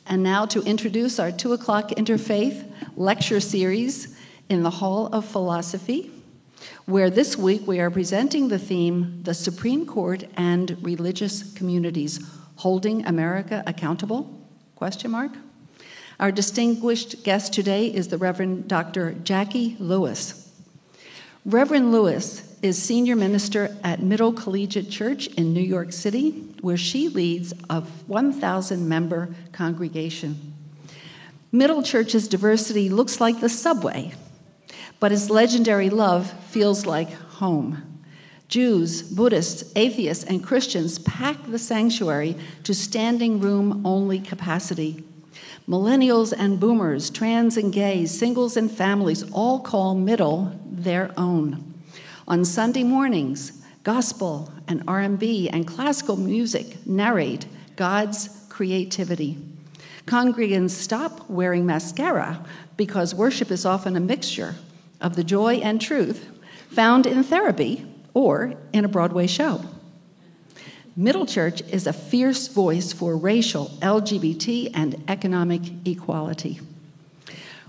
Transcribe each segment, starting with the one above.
And now to introduce our 2 o'clock interfaith lecture series in the Hall of Philosophy, where this week we are presenting the theme, The Supreme Court and Religious Communities, Holding America Accountable? ? Our distinguished guest today is the Reverend Dr. Jackie Lewis. Reverend Lewis is senior minister at Middle Collegiate Church in New York City, where she leads a 1,000-member congregation. Middle Church's diversity looks like the subway, but its legendary love feels like home. Jews, Buddhists, atheists, and Christians pack the sanctuary to standing room only capacity. Millennials and boomers, trans and gays, singles and families all call Middle their own. On Sunday mornings, gospel and R&B and classical music narrate God's creativity. Congregants stop wearing mascara because worship is often a mixture of the joy and truth found in therapy or in a Broadway show. Middle Church is a fierce voice for racial, LGBT, and economic equality.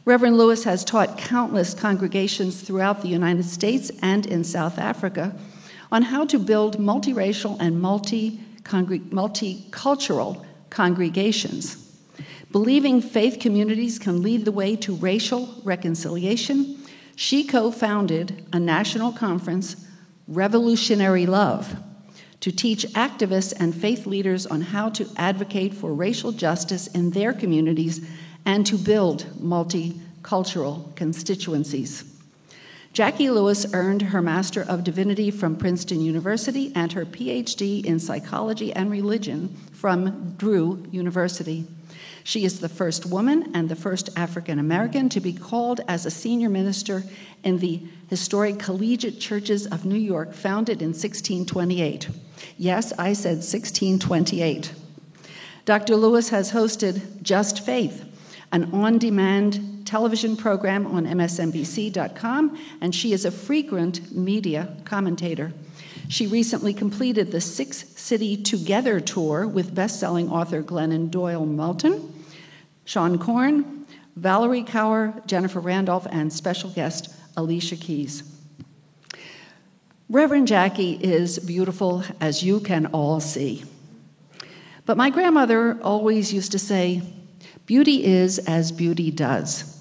Reverend Lewis has taught countless congregations throughout the United States and in South Africa on how to build multiracial and multicultural congregations. Believing faith communities can lead the way to racial reconciliation, she co-founded a national conference, Revolutionary Love, to teach activists and faith leaders on how to advocate for racial justice in their communities and to build multicultural constituencies. Jackie Lewis earned her Master of Divinity from Princeton University and her PhD in Psychology and Religion from Drew University. She is the first woman and the first African American to be called as a senior minister in the historic Collegiate Churches of New York, founded in 1628. Yes, I said 1628. Dr. Lewis has hosted Just Faith, an on-demand television program on MSNBC.com, and she is a frequent media commentator. She recently completed the 6-city Together tour with best-selling author Glennon Doyle Moulton, Sean Korn, Valerie Kaur, Jennifer Randolph, and special guest Alicia Keys. Reverend Jackie is beautiful, as you can all see. But my grandmother always used to say, beauty is as beauty does.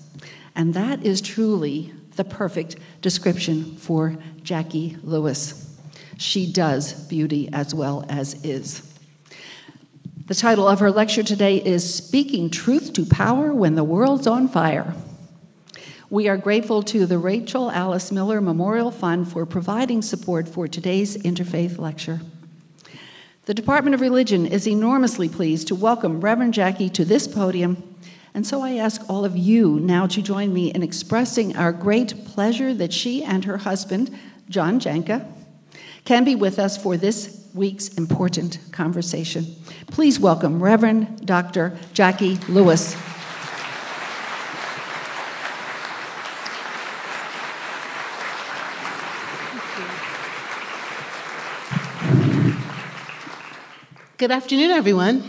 And that is truly the perfect description for Jackie Lewis. She does beauty as well as is. The title of her lecture today is Speaking Truth to Power When the World's on Fire. We are grateful to the Rachel Alice Miller Memorial Fund for providing support for today's interfaith lecture. The Department of Religion is enormously pleased to welcome Reverend Jackie to this podium, and so I ask all of you now to join me in expressing our great pleasure that she and her husband, John Janka, can be with us for this week's important conversation. Please welcome Reverend Dr. Jackie Lewis. Good afternoon, everyone.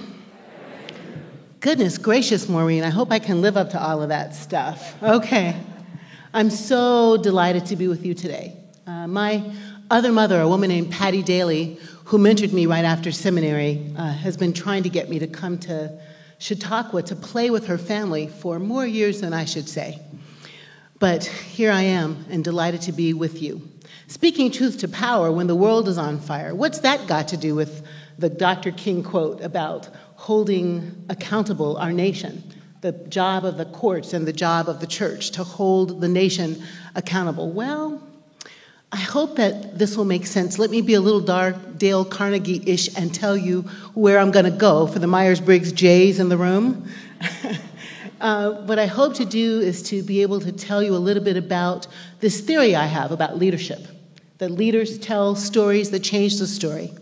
Goodness gracious, Maureen, I hope I can live up to all of that stuff. Okay. I'm so delighted to be with you today. My other mother, a woman named Patty Daly, who mentored me right after seminary, has been trying to get me to come to Chautauqua to play with her family for more years than I should say. But here I am, and delighted to be with you. Speaking truth to power when the world is on fire. What's that got to do with the Dr. King quote about holding accountable our nation, the job of the courts and the job of the church to hold the nation accountable? Well, I hope that this will make sense. Let me be a little Dale Carnegie-ish and tell you where I'm going to go for the Myers-Briggs J's in the room. What I hope to do is to be able to tell you a little bit about this theory I have about leadership, that leaders tell stories that change the story.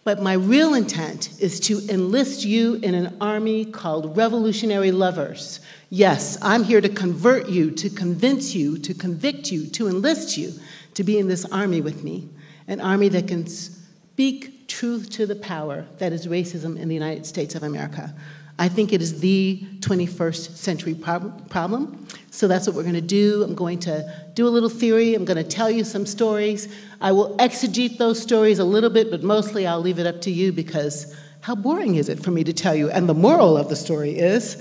But my real intent is to enlist you in an army called Revolutionary Lovers. Yes, I'm here to convert you, to convince you, to convict you, to enlist you to be in this army with me, an army that can speak truth to the power that is racism in the United States of America. I think it is the 21st century problem. So that's what we're going to do. I'm going to do a little theory. I'm going to tell you some stories. I will exegete those stories a little bit, but mostly I'll leave it up to you because how boring is it for me to tell you? And the moral of the story is,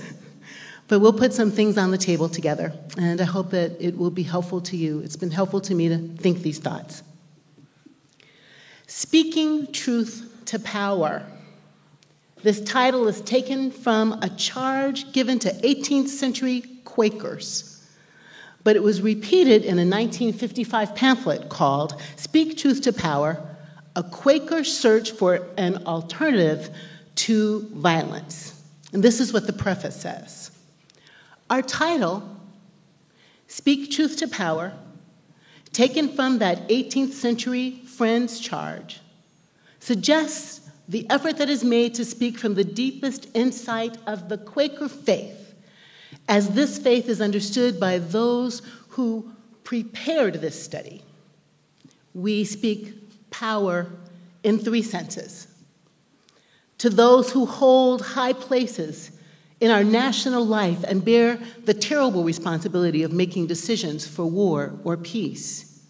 but we'll put some things on the table together, and I hope that it will be helpful to you. It's been helpful to me to think these thoughts. Speaking truth to power. This title is taken from a charge given to 18th century Quakers, but it was repeated in a 1955 pamphlet called Speak Truth to Power, A Quaker Search for an Alternative to Violence. And this is what the preface says. Our title, Speak Truth to Power, taken from that 18th century Friends charge, suggests the effort that is made to speak from the deepest insight of the Quaker faith, as this faith is understood by those who prepared this study. We speak power in three senses. To those who hold high places in our national life and bear the terrible responsibility of making decisions for war or peace.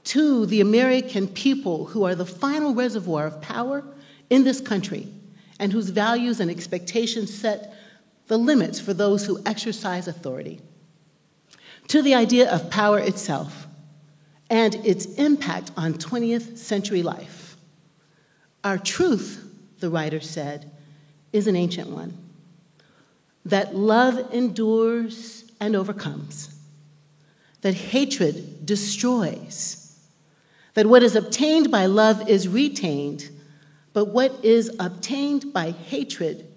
To the American people who are the final reservoir of power in this country and whose values and expectations set the limits for those who exercise authority. To the idea of power itself and its impact on 20th century life. Our truth, the writer said, is an ancient one. That love endures and overcomes. That hatred destroys. That what is obtained by love is retained, but what is obtained by hatred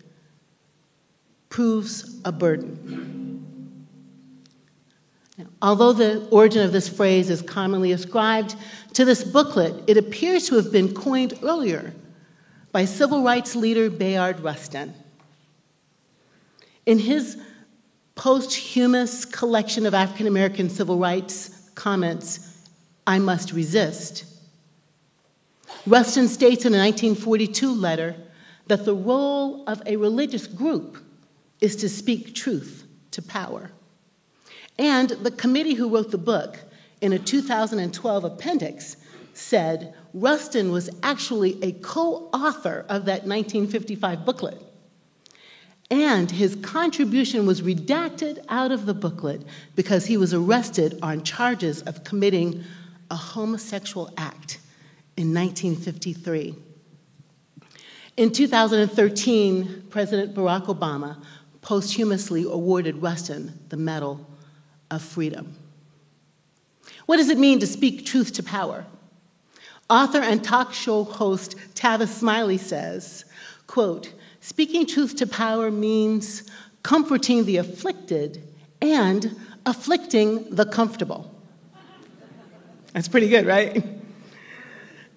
proves a burden. Now, although the origin of this phrase is commonly ascribed to this booklet, it appears to have been coined earlier by civil rights leader Bayard Rustin. In his posthumous collection of African American civil rights comments, I Must Resist, Rustin states in a 1942 letter that the role of a religious group is to speak truth to power. And the committee who wrote the book, in a 2012 appendix, said Rustin was actually a co-author of that 1955 booklet. And his contribution was redacted out of the booklet because he was arrested on charges of committing a homosexual act in 1953. In 2013, President Barack Obama posthumously awarded Rustin the Medal of Freedom. What does it mean to speak truth to power? Author and talk show host Tavis Smiley says, quote, speaking truth to power means comforting the afflicted and afflicting the comfortable. That's pretty good, right?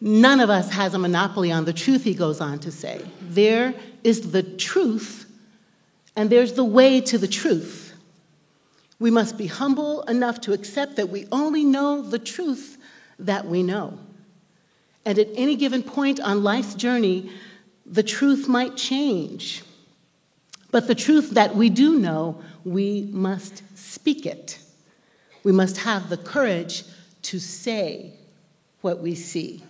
None of us has a monopoly on the truth, he goes on to say. There is the truth, and there's the way to the truth. We must be humble enough to accept that we only know the truth that we know. And at any given point on life's journey, the truth might change. But the truth that we do know, we must speak it. We must have the courage to say what we see.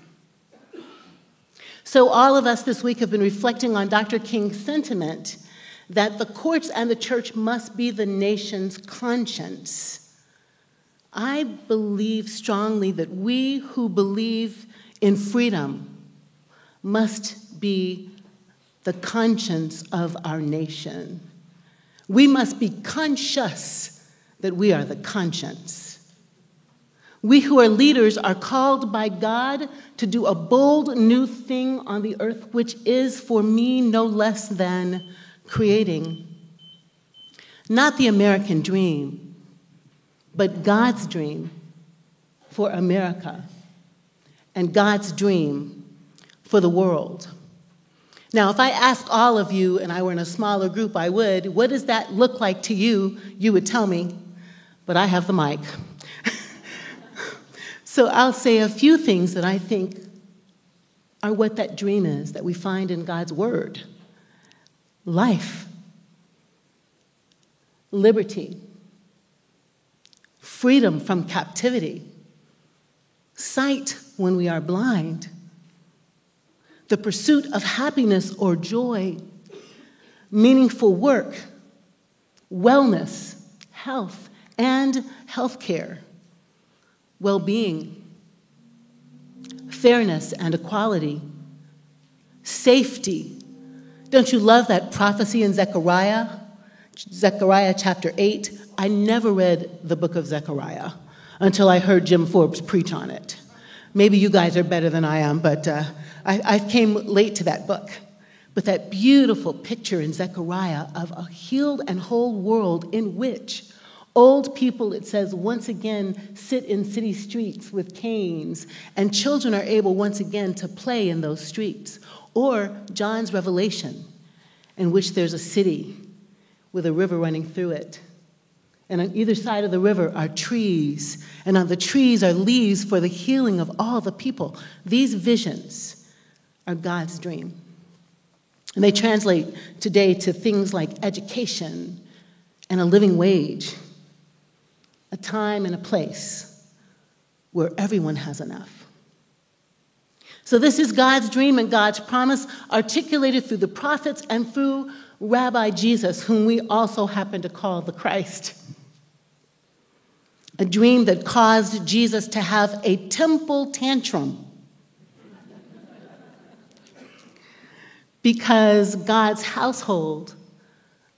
So all of us this week have been reflecting on Dr. King's sentiment that the courts and the church must be the nation's conscience. I believe strongly that we who believe in freedom must be the conscience of our nation. We must be conscious that we are the conscience. We who are leaders are called by God to do a bold new thing on the earth, which is for me no less than creating not the American dream, but God's dream for America and God's dream for the world. Now, if I asked all of you, and I were in a smaller group, I would, what does that look like to you? You would tell me, but I have the mic. So I'll say a few things that I think are what that dream is that we find in God's word. Life liberty, freedom from captivity, sight when we are blind, the pursuit of happiness or joy, meaningful work, wellness, health, and healthcare, well-being, fairness and equality, safety. Don't you love that prophecy in Zechariah? Zechariah chapter 8. I never read the book of Zechariah until I heard Jim Forbes preach on it. Maybe you guys are better than I am, but I came late to that book. But that beautiful picture in Zechariah of a healed and whole world in which old people, it says, once again sit in city streets with canes, and children are able once again to play in those streets. Or John's Revelation, in which there's a city with a river running through it. And on either side of the river are trees, and on the trees are leaves for the healing of all the people. These visions are God's dream. And they translate today to things like education and a living wage, a time and a place where everyone has enough. So this is God's dream and God's promise articulated through the prophets and through Rabbi Jesus, whom we also happen to call the Christ. A dream that caused Jesus to have a temple tantrum because God's household,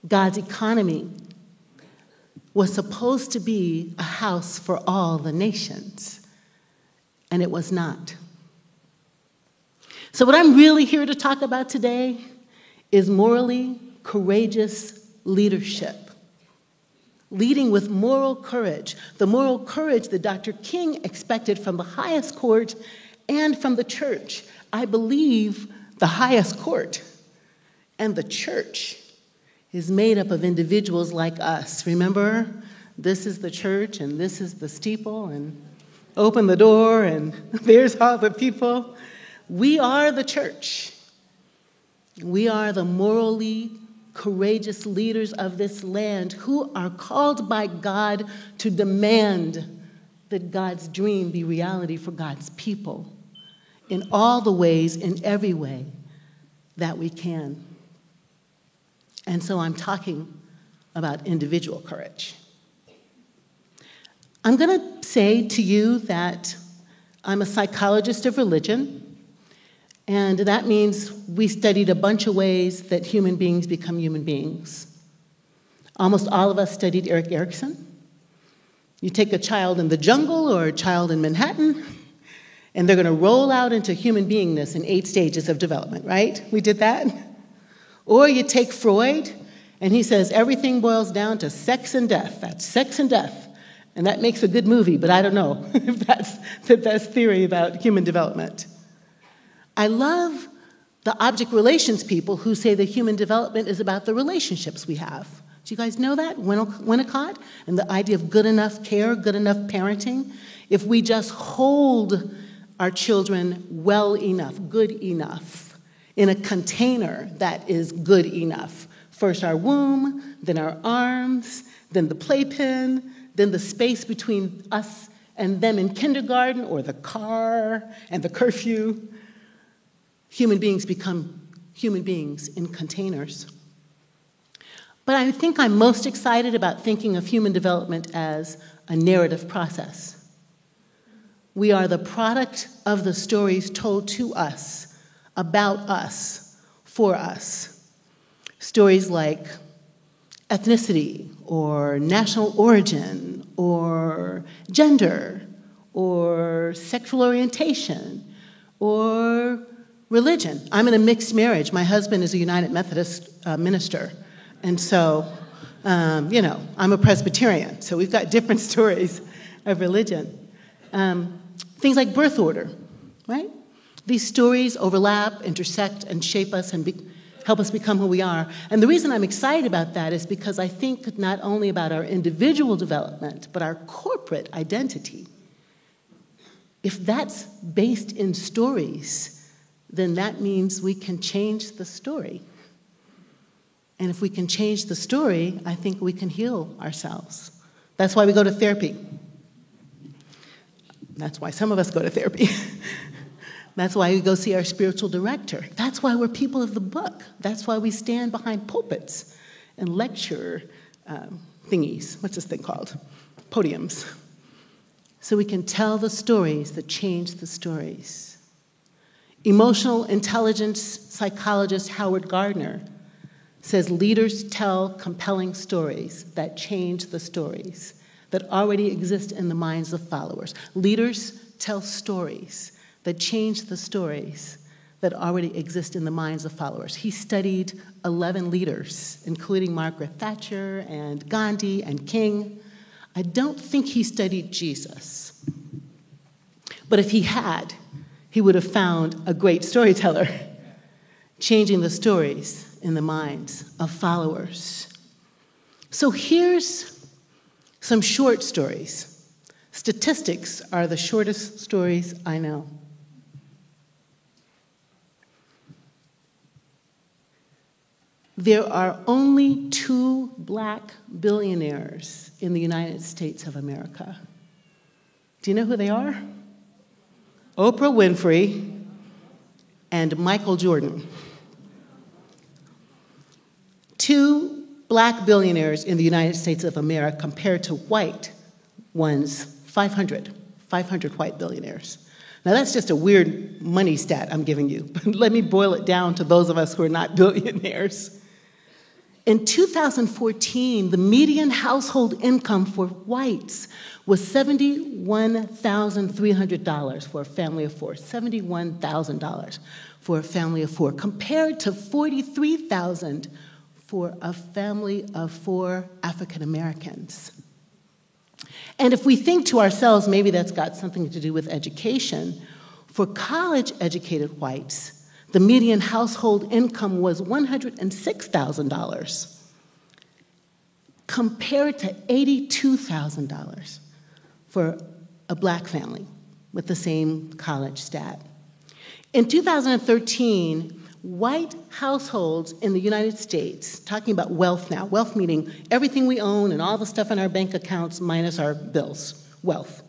God's economy, was supposed to be a house for all the nations, and it was not. So what I'm really here to talk about today is morally courageous leadership. Leading with moral courage, the moral courage that Dr. King expected from the highest court and from the church. I believe the highest court and the church is made up of individuals like us. Remember, this is the church and this is the steeple, and open the door and there's all the people. We are the church. We are the morally courageous leaders of this land who are called by God to demand that God's dream be reality for God's people in all the ways, in every way that we can. And so I'm talking about individual courage. I'm going to say to you that I'm a psychologist of religion. And that means we studied a bunch of ways that human beings become human beings. Almost all of us studied Erik Erikson. You take a child in the jungle or a child in Manhattan, and they're going to roll out into human beingness in 8 stages of development, right? We did that. Or you take Freud, and he says everything boils down to sex and death. That's sex and death. And that makes a good movie, but I don't know if that's the best theory about human development. I love the object relations people who say that human development is about the relationships we have. Do you guys know that? Winnicott? And the idea of good enough care, good enough parenting. If we just hold our children well enough, good enough, in a container that is good enough. First our womb, then our arms, then the playpen, then the space between us and them in kindergarten, or the car and the curfew. Human beings become human beings in containers. But I think I'm most excited about thinking of human development as a narrative process. We are the product of the stories told to us, about us, for us. Stories like ethnicity, or national origin, or gender, or sexual orientation, or religion. I'm in a mixed marriage. My husband is a United Methodist minister. And so, I'm a Presbyterian. So we've got different stories of religion. Things like birth order, right? These stories overlap, intersect, and shape us and help us become who we are. And the reason I'm excited about that is because I think not only about our individual development, but our corporate identity. If that's based in stories, then that means we can change the story. And if we can change the story, I think we can heal ourselves. That's why we go to therapy. That's why some of us go to therapy. That's why we go see our spiritual director. That's why we're people of the book. That's why we stand behind pulpits and lecture thingies. What's this thing called? Podiums. So we can tell the stories that change the stories. Emotional intelligence psychologist Howard Gardner says leaders tell compelling stories that change the stories that already exist in the minds of followers. Leaders tell stories that change the stories that already exist in the minds of followers. He studied 11 leaders, including Margaret Thatcher and Gandhi and King. I don't think he studied Jesus. But if he had, he would have found a great storyteller, changing the stories in the minds of followers. So here's some short stories. Statistics are the shortest stories I know. There are only 2 black billionaires in the United States of America. Do you know who they are? Oprah Winfrey and Michael Jordan. 2 black billionaires in the United States of America compared to white ones, 500 white billionaires. Now that's just a weird money stat I'm giving you, but let me boil it down to those of us who are not billionaires. In 2014, the median household income for whites was $71,300 for a family of 4, $71,000 for a family of 4, compared to $43,000 for a family of 4 African Americans. And if we think to ourselves, maybe that's got something to do with education, for college-educated whites, the median household income was $106,000 compared to $82,000 for a black family with the same college stat. In 2013, white households in the United States, talking about wealth now, wealth meaning everything we own and all the stuff in our bank accounts minus our bills, wealth.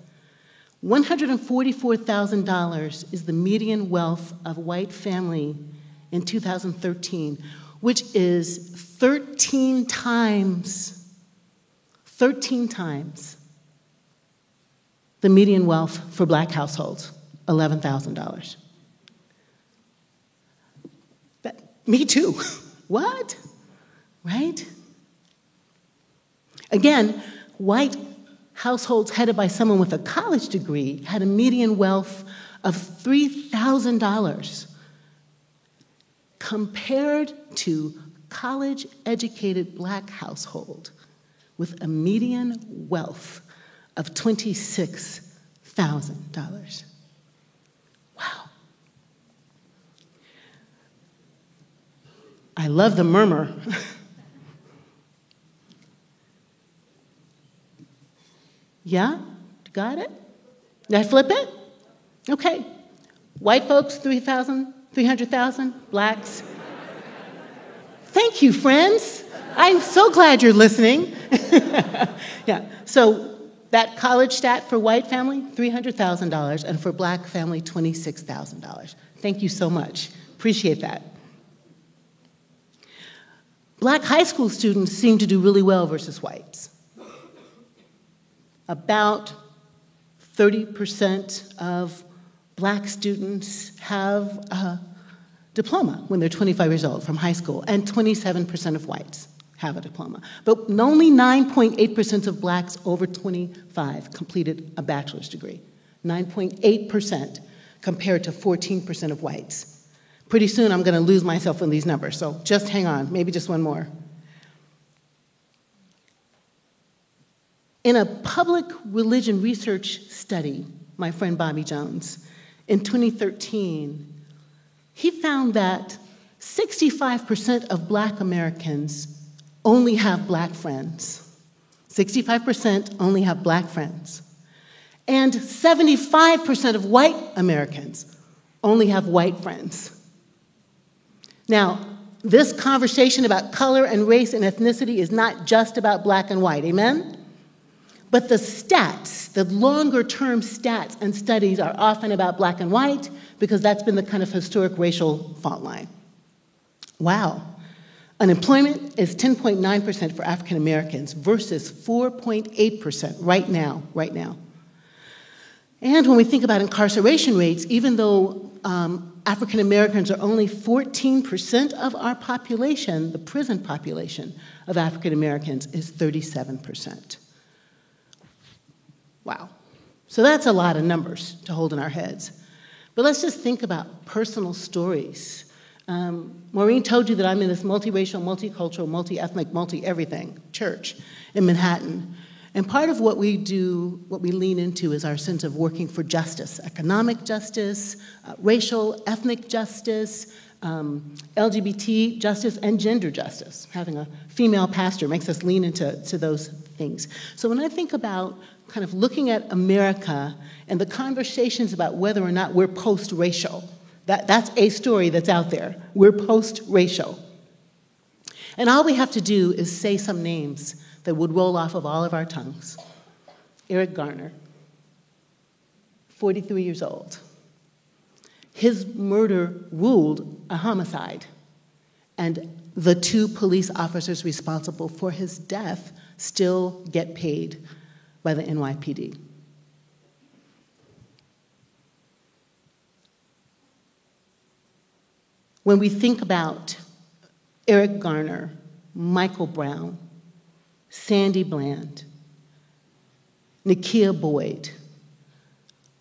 $144,000 is the median wealth of a white family in 2013, which is 13 times the median wealth for black households, $11,000. Me too. What? Right? Again, white households headed by someone with a college degree had a median wealth of $3,000 compared to college-educated black household with a median wealth of $26,000. Wow. I love the murmur. Yeah? Got it? Did I flip it? Okay. White folks, 3,000, 300,000. Blacks. Thank you, friends. I'm so glad you're listening. Yeah. So that college stat for white family, $300,000, and for black family, $26,000. Thank you so much. Appreciate that. Black high school students seem to do really well versus whites. About 30% of black students have a diploma when they're 25 years old from high school, and 27% of whites have a diploma. But only 9.8% of blacks over 25 completed a bachelor's degree. 9.8% compared to 14% of whites. Pretty soon I'm going to lose myself in these numbers, so just hang on, maybe just one more. In a public religion research study, my friend Bobby Jones, in 2013, he found that 65% of black Americans only have black friends. 65% only have black friends. And 75% of white Americans only have white friends. Now, this conversation about color and race and ethnicity is not just about black and white, amen? But the stats, the longer-term stats and studies are often about black and white because that's been the kind of historic racial fault line. Wow. Unemployment is 10.9% for African Americans versus 4.8% right now. And when we think about incarceration rates, even though African Americans are only 14% of our population, the prison population of African Americans is 37%. Wow. So that's a lot of numbers to hold in our heads. But let's just think about personal stories. Maureen told you that I'm in this multiracial, multicultural, multi-ethnic, multi-everything church in Manhattan. And part of what we do, what we lean into, is our sense of working for justice, economic justice, racial, ethnic justice, LGBT justice, and gender justice. Having a female pastor makes us lean into those things. So when I think about kind of looking at America and the conversations about whether or not we're post-racial, that's a story that's out there. We're post-racial. And all we have to do is say some names that would roll off of all of our tongues. Eric Garner, 43 years old. His murder ruled a homicide, and the 2 police officers responsible for his death still get paid by the NYPD. When we think about Eric Garner, Michael Brown, Sandy Bland, Nakia Boyd,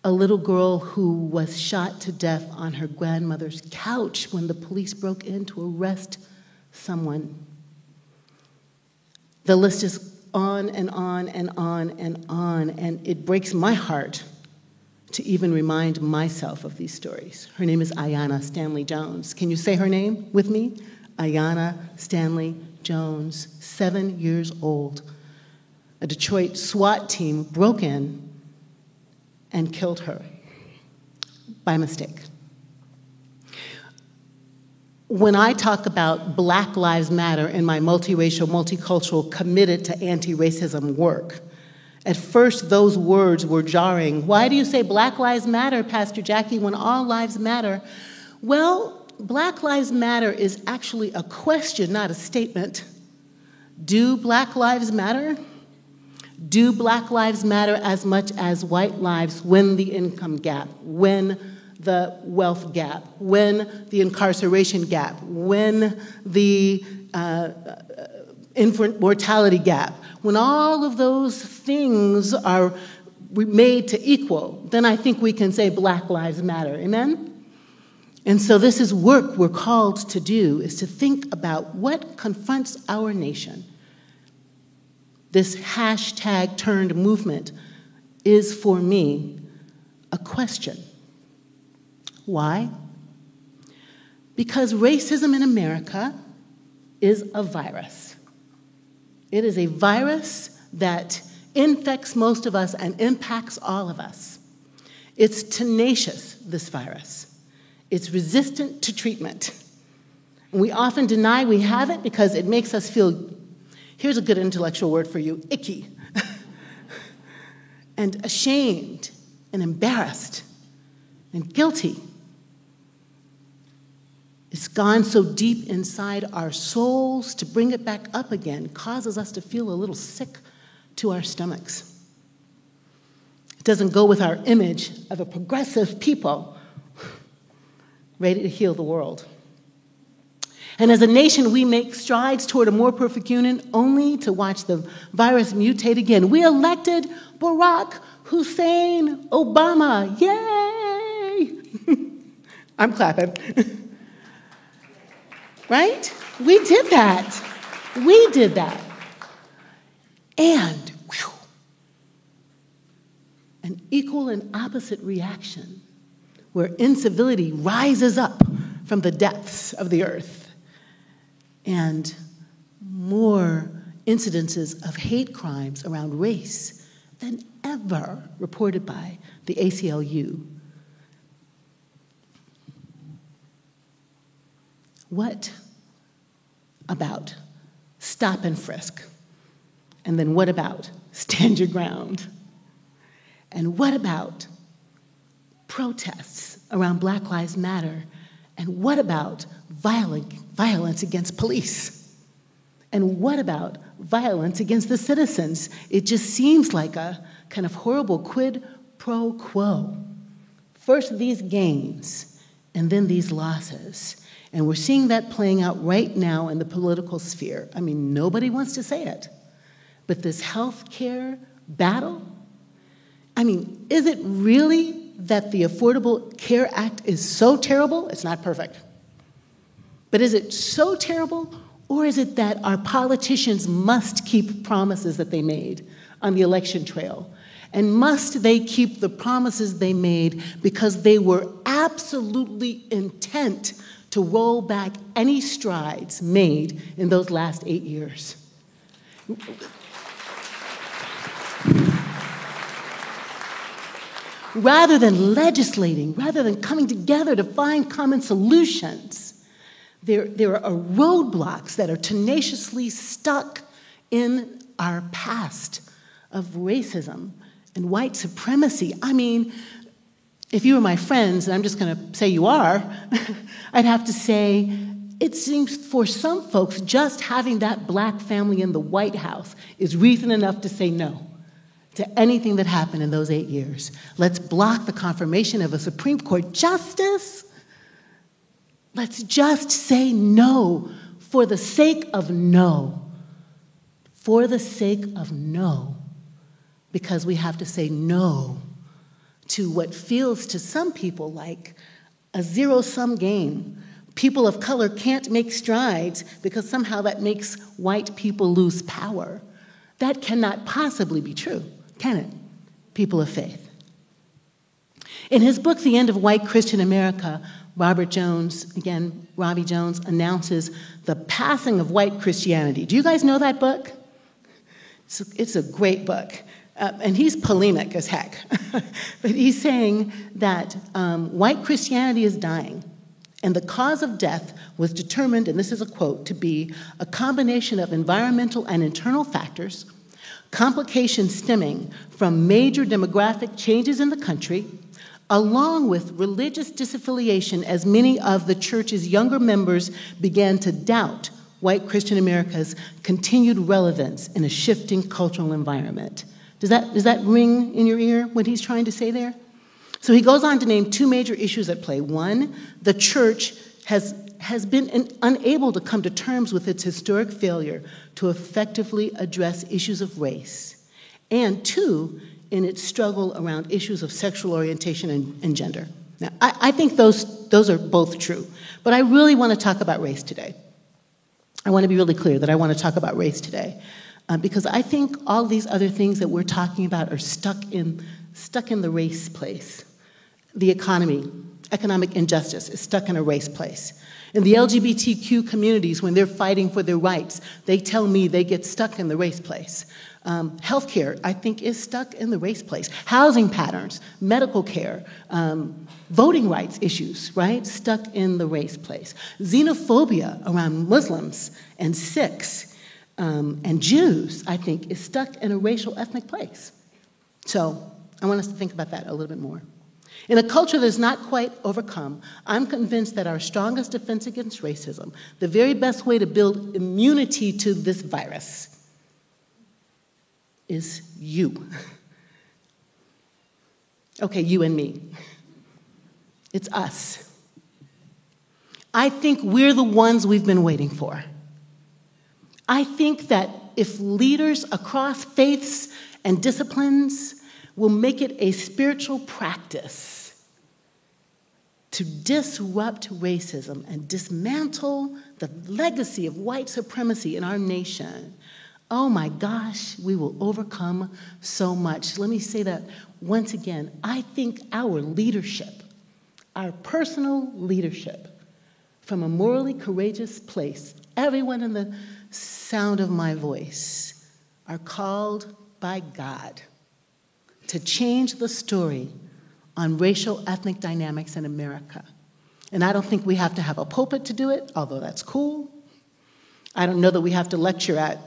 a little girl who was shot to death on her grandmother's couch when the police broke in to arrest someone. The list is on and on and on and on, and it breaks my heart to even remind myself of these stories. Her name is Aiyana Stanley Jones. Can you say her name with me? Aiyana Stanley Jones, 7 years old. A Detroit SWAT team broke in and killed her by mistake. When I talk about Black Lives Matter in my multiracial, multicultural, committed to anti-racism work, at first those words were jarring. Why do you say Black Lives Matter, Pastor Jackie, when all lives matter? Well, Black Lives Matter is actually a question, not a statement. Do Black lives matter? Do Black lives matter as much as white lives when the income gap, when the wealth gap, when the incarceration gap, when the infant mortality gap, when all of those things are made to equal, then I think we can say Black Lives Matter, amen? And so this is work we're called to do, is to think about what confronts our nation. This hashtag turned movement is, for me, a question. Why? Because racism in America is a virus. It is a virus that infects most of us and impacts all of us. It's tenacious, this virus. It's resistant to treatment. And we often deny we have it because it makes us feel, here's a good intellectual word for you, icky, and ashamed, and embarrassed, and guilty. It's gone so deep inside our souls, to bring it back up again causes us to feel a little sick to our stomachs. It doesn't go with our image of a progressive people ready to heal the world. And as a nation, we make strides toward a more perfect union only to watch the virus mutate again. We elected Barack Hussein Obama. Yay! I'm clapping. Right? We did that. We did that. And an equal and opposite reaction where incivility rises up from the depths of the earth, and more incidences of hate crimes around race than ever reported by the ACLU. What about stop and frisk? And then what about stand your ground? And what about protests around Black Lives Matter? And what about violence against police? And what about violence against the citizens? It just seems like a kind of horrible quid pro quo. First these gains, and then these losses. And we're seeing that playing out right now in the political sphere. I mean, nobody wants to say it. But this health care battle, I mean, is it really that the Affordable Care Act is so terrible? It's not perfect. But is it so terrible, or is it that our politicians must keep promises that they made on the election trail? And must they keep the promises they made because they were absolutely intent to roll back any strides made in those last 8 years? Rather than legislating, rather than coming together to find common solutions, there are roadblocks that are tenaciously stuck in our past of racism and white supremacy. I mean, if you were my friends, and I'm just going to say you are, I'd have to say, it seems for some folks, just having that Black family in the White House is reason enough to say no to anything that happened in those 8 years. Let's block the confirmation of a Supreme Court justice. Let's just say no for the sake of no. For the sake of no. Because we have to say no to what feels to some people like a zero-sum game. People of color can't make strides because somehow that makes white people lose power. That cannot possibly be true, can it? People of faith. In his book, The End of White Christian America, Robbie Jones announces the passing of white Christianity. Do you guys know that book? It's a great book. And he's polemic as heck. But he's saying that white Christianity is dying. And the cause of death was determined, and this is a quote, to be a combination of environmental and internal factors, complications stemming from major demographic changes in the country, along with religious disaffiliation as many of the church's younger members began to doubt white Christian America's continued relevance in a shifting cultural environment. Does that ring in your ear what he's trying to say there? So he goes on to name two major issues at play. One, the church has been unable to come to terms with its historic failure to effectively address issues of race. And two, in its struggle around issues of sexual orientation and gender. Now, I think those are both true, but I really want to talk about race today. I want to be really clear that I want to talk about race today, because I think all these other things that we're talking about are stuck in the race place. The economic injustice is stuck in a race place. In the LGBTQ communities, when they're fighting for their rights, they tell me they get stuck in the race place. Healthcare, I think, is stuck in the race place. Housing patterns, medical care, voting rights issues, right? Stuck in the race place. Xenophobia around Muslims and Sikhs and Jews, I think, is stuck in a racial ethnic place. So I want us to think about that a little bit more. In a culture that is not quite overcome, I'm convinced that our strongest defense against racism, the very best way to build immunity to this virus, is you. Okay, you and me. It's us. I think we're the ones we've been waiting for. I think that if leaders across faiths and disciplines will make it a spiritual practice to disrupt racism and dismantle the legacy of white supremacy in our nation, oh my gosh, we will overcome so much. Let me say that once again. I think our leadership, our personal leadership, from a morally courageous place, everyone in the sound of my voice, are called by God to change the story on racial ethnic dynamics in America. And I don't think we have to have a pulpit to do it, although that's cool. I don't know that we have to lecture at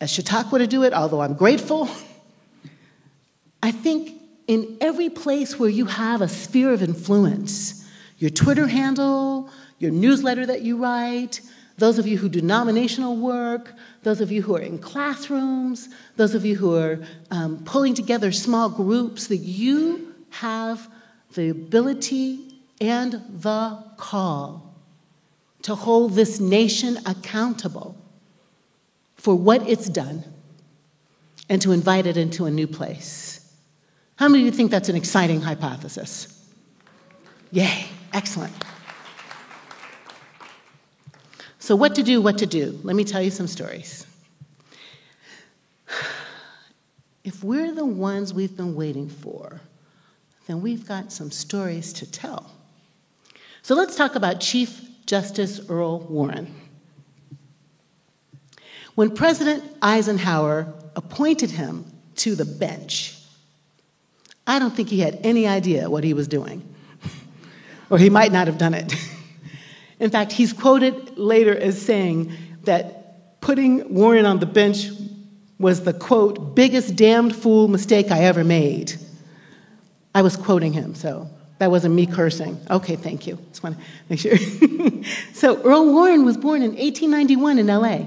Chautauqua to do it, although I'm grateful. I think in every place where you have a sphere of influence, your Twitter handle, your newsletter that you write, those of you who do nominational work, those of you who are in classrooms, those of you who are pulling together small groups, that you have the ability and the call to hold this nation accountable for what it's done and to invite it into a new place. How many of you think that's an exciting hypothesis? Yay, excellent. So what to do? Let me tell you some stories. If we're the ones we've been waiting for, then we've got some stories to tell. So let's talk about Chief Justice Earl Warren. When President Eisenhower appointed him to the bench, I don't think he had any idea what he was doing, or he might not have done it. In fact, he's quoted later as saying that putting Warren on the bench was the, quote, biggest damned fool mistake I ever made. I was quoting him, so that wasn't me cursing. Okay, thank you. Just want to make sure. So Earl Warren was born in 1891 in LA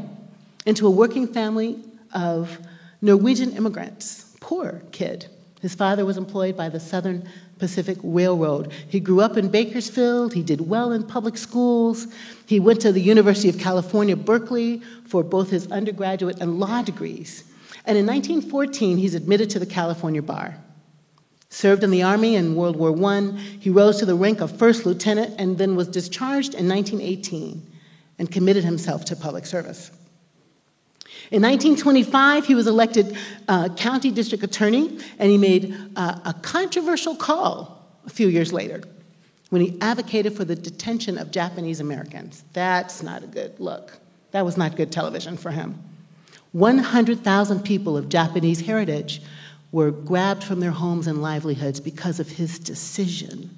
into a working family of Norwegian immigrants. Poor kid. His father was employed by the Southern Pacific Railroad. He grew up in Bakersfield. He did well in public schools. He went to the University of California, Berkeley, for both his undergraduate and law degrees. And in 1914, he's admitted to the California bar. Served in the Army in World War I. He rose to the rank of first lieutenant and then was discharged in 1918 and committed himself to public service. In 1925, he was elected county district attorney, and he made a controversial call a few years later when he advocated for the detention of Japanese Americans. That's not a good look. That was not good television for him. 100,000 people of Japanese heritage were grabbed from their homes and livelihoods because of his decision.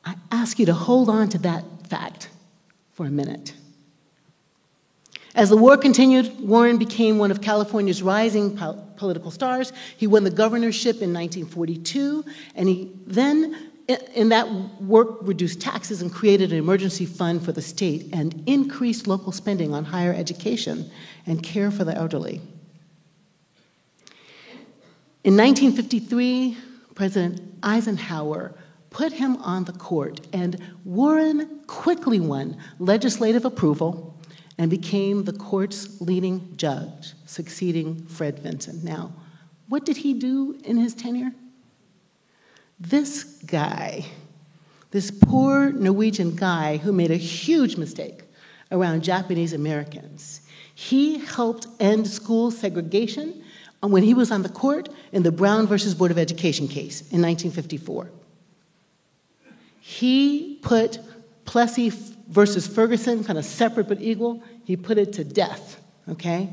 I ask you to hold on to that fact for a minute. As the war continued, Warren became one of California's rising political stars. He won the governorship in 1942, and he then, in that work, reduced taxes and created an emergency fund for the state and increased local spending on higher education and care for the elderly. In 1953, President Eisenhower put him on the court, and Warren quickly won legislative approval and became the court's leading judge, succeeding Fred Vinson. Now, what did he do in his tenure? This guy, this poor Norwegian guy who made a huge mistake around Japanese Americans, he helped end school segregation when he was on the court in the Brown versus Board of Education case in 1954. He put Plessy versus Ferguson, kind of separate but equal, he put it to death, okay?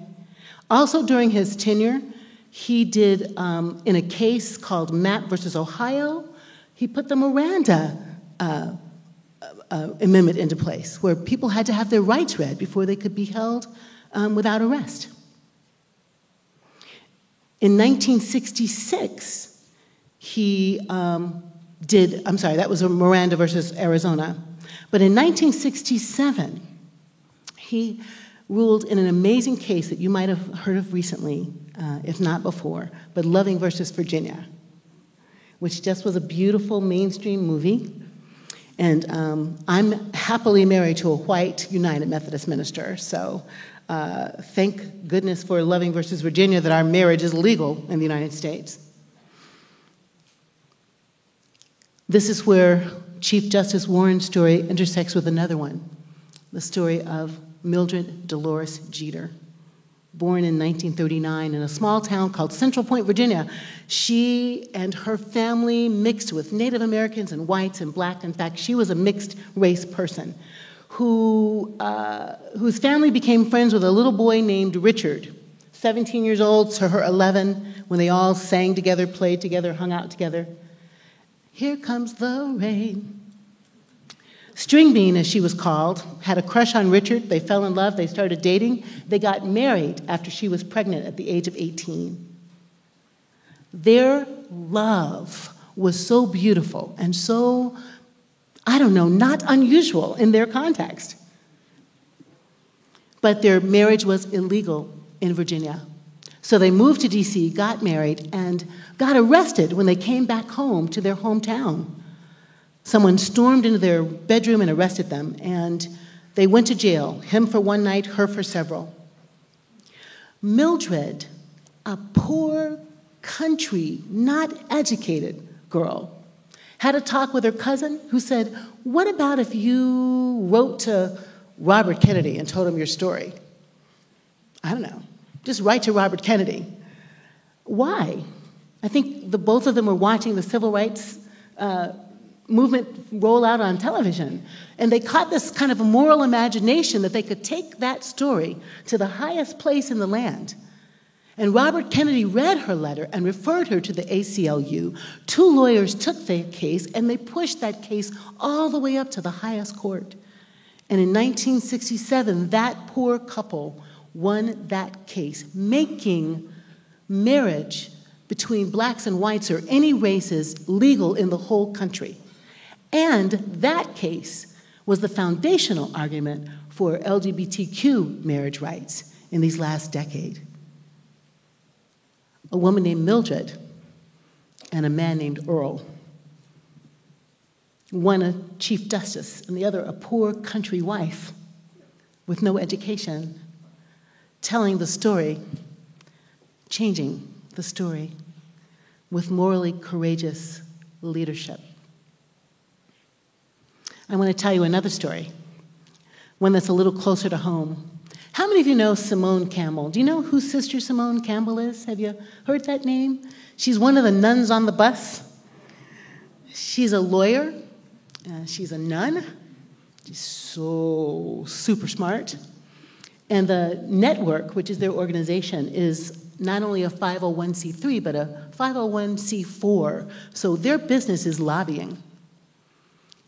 Also during his tenure, he did, in a case called Mapp versus Ohio, he put the Miranda amendment into place, where people had to have their rights read before they could be held without arrest. In 1966, that was Miranda versus Arizona. But in 1967, he ruled in an amazing case that you might have heard of recently, if not before, but Loving versus Virginia, which just was a beautiful mainstream movie. And I'm happily married to a white United Methodist minister, so thank goodness for Loving versus Virginia that our marriage is legal in the United States. This is where Chief Justice Warren's story intersects with another one, the story of Mildred Dolores Jeter. Born in 1939 in a small town called Central Point, Virginia, she and her family mixed with Native Americans and whites and black. In fact, she was a mixed race person whose family became friends with a little boy named Richard, 17 years old to her 11, when they all sang together, played together, hung out together. Here comes the rain. String Bean, as she was called, had a crush on Richard. They fell in love. They started dating. They got married after she was pregnant at the age of 18. Their love was so beautiful and so, not unusual in their context. But their marriage was illegal in Virginia. So they moved to D.C., got married, and got arrested when they came back home to their hometown. Someone stormed into their bedroom and arrested them, and they went to jail, him for one night, her for several. Mildred, a poor, country, not educated girl, had a talk with her cousin who said, "What about if you wrote to Robert Kennedy and told him your story?" I don't know. Just write to Robert Kennedy. Why? I think both of them were watching the civil rights movement roll out on television, and they caught this kind of a moral imagination that they could take that story to the highest place in the land. And Robert Kennedy read her letter and referred her to the ACLU. Two lawyers took the case, and they pushed that case all the way up to the highest court. And in 1967, that poor couple won that case, making marriage between blacks and whites or any races legal in the whole country. And that case was the foundational argument for LGBTQ marriage rights in these last decade. A woman named Mildred and a man named Earl. One a chief justice and the other a poor country wife with no education, telling the story, changing the story with morally courageous leadership. I want to tell you another story, one that's a little closer to home. How many of you know Simone Campbell? Do you know who Sister Simone Campbell is? Have you heard that name? She's one of the nuns on the bus. She's a lawyer. She's a nun. She's so super smart. And the network, which is their organization, is not only a 501c3, but a 501c4. So their business is lobbying.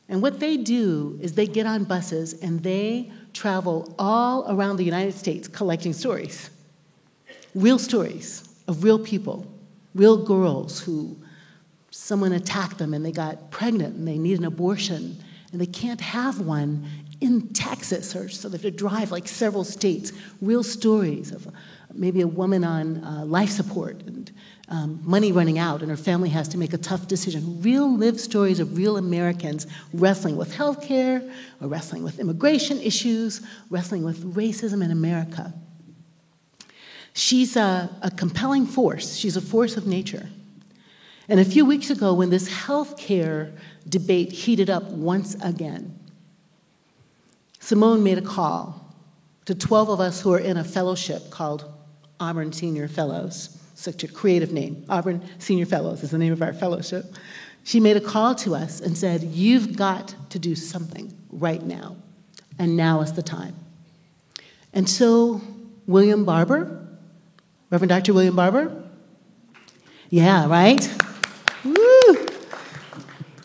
And what they do is they get on buses and they travel all around the United States collecting stories of real people, real girls who someone attacked them and they got pregnant and they need an abortion and they can't have one in Texas, or so they have to drive like several states. Real stories of maybe a woman on life support and money running out and her family has to make a tough decision. Real lived stories of real Americans wrestling with healthcare, or wrestling with immigration issues, wrestling with racism in America. She's a compelling force. She's a force of nature. And a few weeks ago, when this healthcare debate heated up once again, Simone made a call to 12 of us who are in a fellowship called Auburn Senior Fellows. Such a creative name. Auburn Senior Fellows is the name of our fellowship. She made a call to us and said, "You've got to do something right now, and now is the time." And so William Barber, Reverend Dr. William Barber, yeah, right? Woo!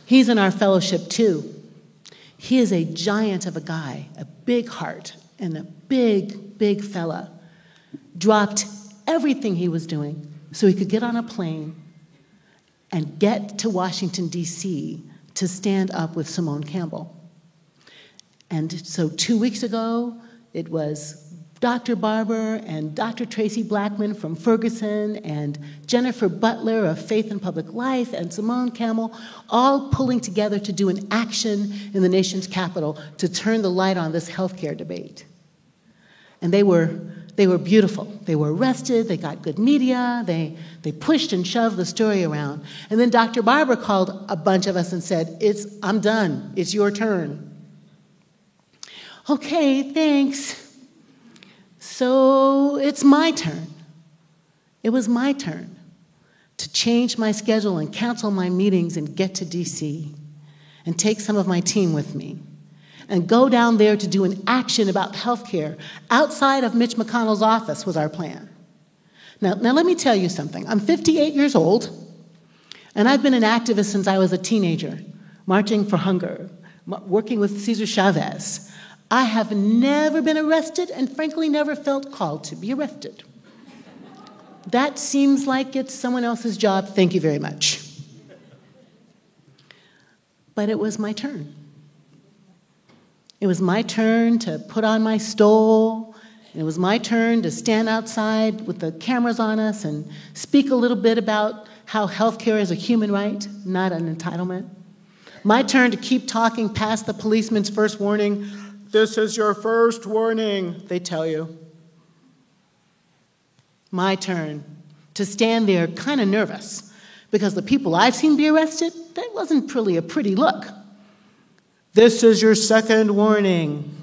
He's in our fellowship too. He is a giant of a guy, a big heart, and a big, big fella. Dropped everything he was doing so he could get on a plane and get to Washington, D.C. to stand up with Simone Campbell. And so 2 weeks ago, it was Dr. Barber and Dr. Tracy Blackman from Ferguson and Jennifer Butler of Faith and Public Life and Simone Campbell all pulling together to do an action in the nation's capital to turn the light on this healthcare debate. And they were beautiful. They were arrested, they got good media, they pushed and shoved the story around. And then Dr. Barber called a bunch of us and said, "I'm done, it's your turn." Okay, thanks. So it's my turn. It was my turn to change my schedule and cancel my meetings and get to DC and take some of my team with me and go down there to do an action about healthcare outside of Mitch McConnell's office was our plan. Now let me tell you something. I'm 58 years old, and I've been an activist since I was a teenager, marching for hunger, working with Cesar Chavez. I have never been arrested and frankly never felt called to be arrested. That seems like it's someone else's job. Thank you very much. But it was my turn. It was my turn to put on my stole. It was my turn to stand outside with the cameras on us and speak a little bit about how healthcare is a human right, not an entitlement. My turn to keep talking past the policeman's first warning. This is your first warning, they tell you. My turn to stand there kind of nervous because the people I've seen be arrested, that wasn't really a pretty look. This is your second warning.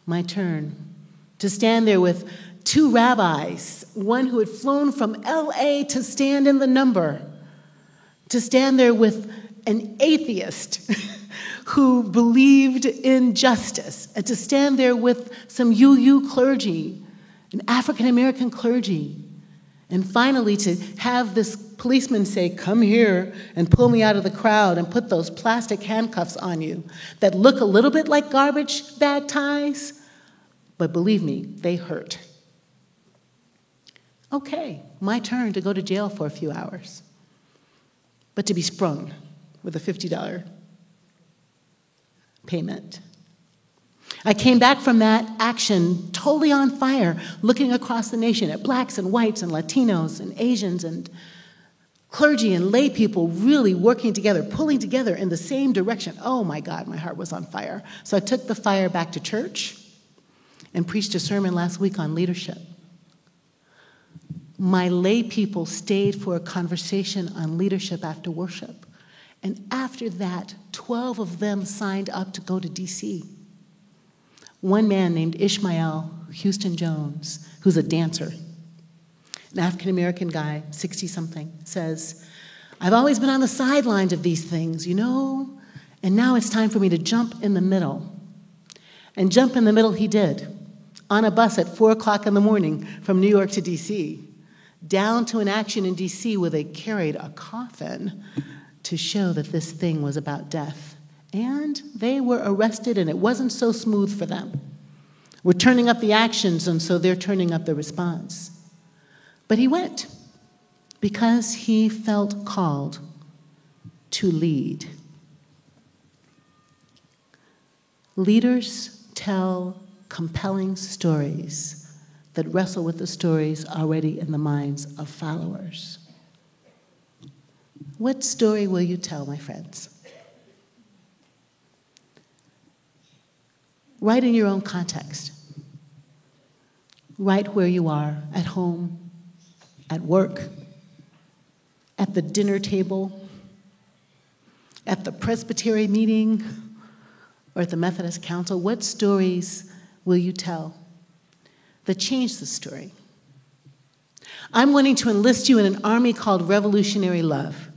My turn to stand there with two rabbis, one who had flown from LA to stand in the number, to stand there with an atheist who believed in justice, and to stand there with some UU clergy, an African-American clergy, and finally to have this policeman say, come here and pull me out of the crowd and put those plastic handcuffs on you that look a little bit like garbage bag ties, but believe me, they hurt. Okay, my turn to go to jail for a few hours, but to be sprung with a $50 payment. I came back from that action totally on fire, looking across the nation at blacks and whites and Latinos and Asians and clergy and lay people really working together, pulling together in the same direction. Oh my God, my heart was on fire. So I took the fire back to church and preached a sermon last week on leadership. My lay people stayed for a conversation on leadership after worship. And after that, 12 of them signed up to go to DC. One man named Ishmael Houston Jones, who's a dancer, an African-American guy, 60-something, says, I've always been on the sidelines of these things, you know, and now it's time for me to jump in the middle. And jump in the middle he did, on a bus at 4 o'clock in the morning from New York to DC, down to an action in DC where they carried a coffin to show that this thing was about death. And they were arrested, and it wasn't so smooth for them. We're turning up the actions, and so they're turning up the response. But he went because he felt called to lead. Leaders tell compelling stories that wrestle with the stories already in the minds of followers. What story will you tell, my friends? Right in your own context. Right where you are, at home, at work, at the dinner table, at the Presbytery meeting, or at the Methodist Council. What stories will you tell that change the story? I'm wanting to enlist you in an army called Revolutionary Love.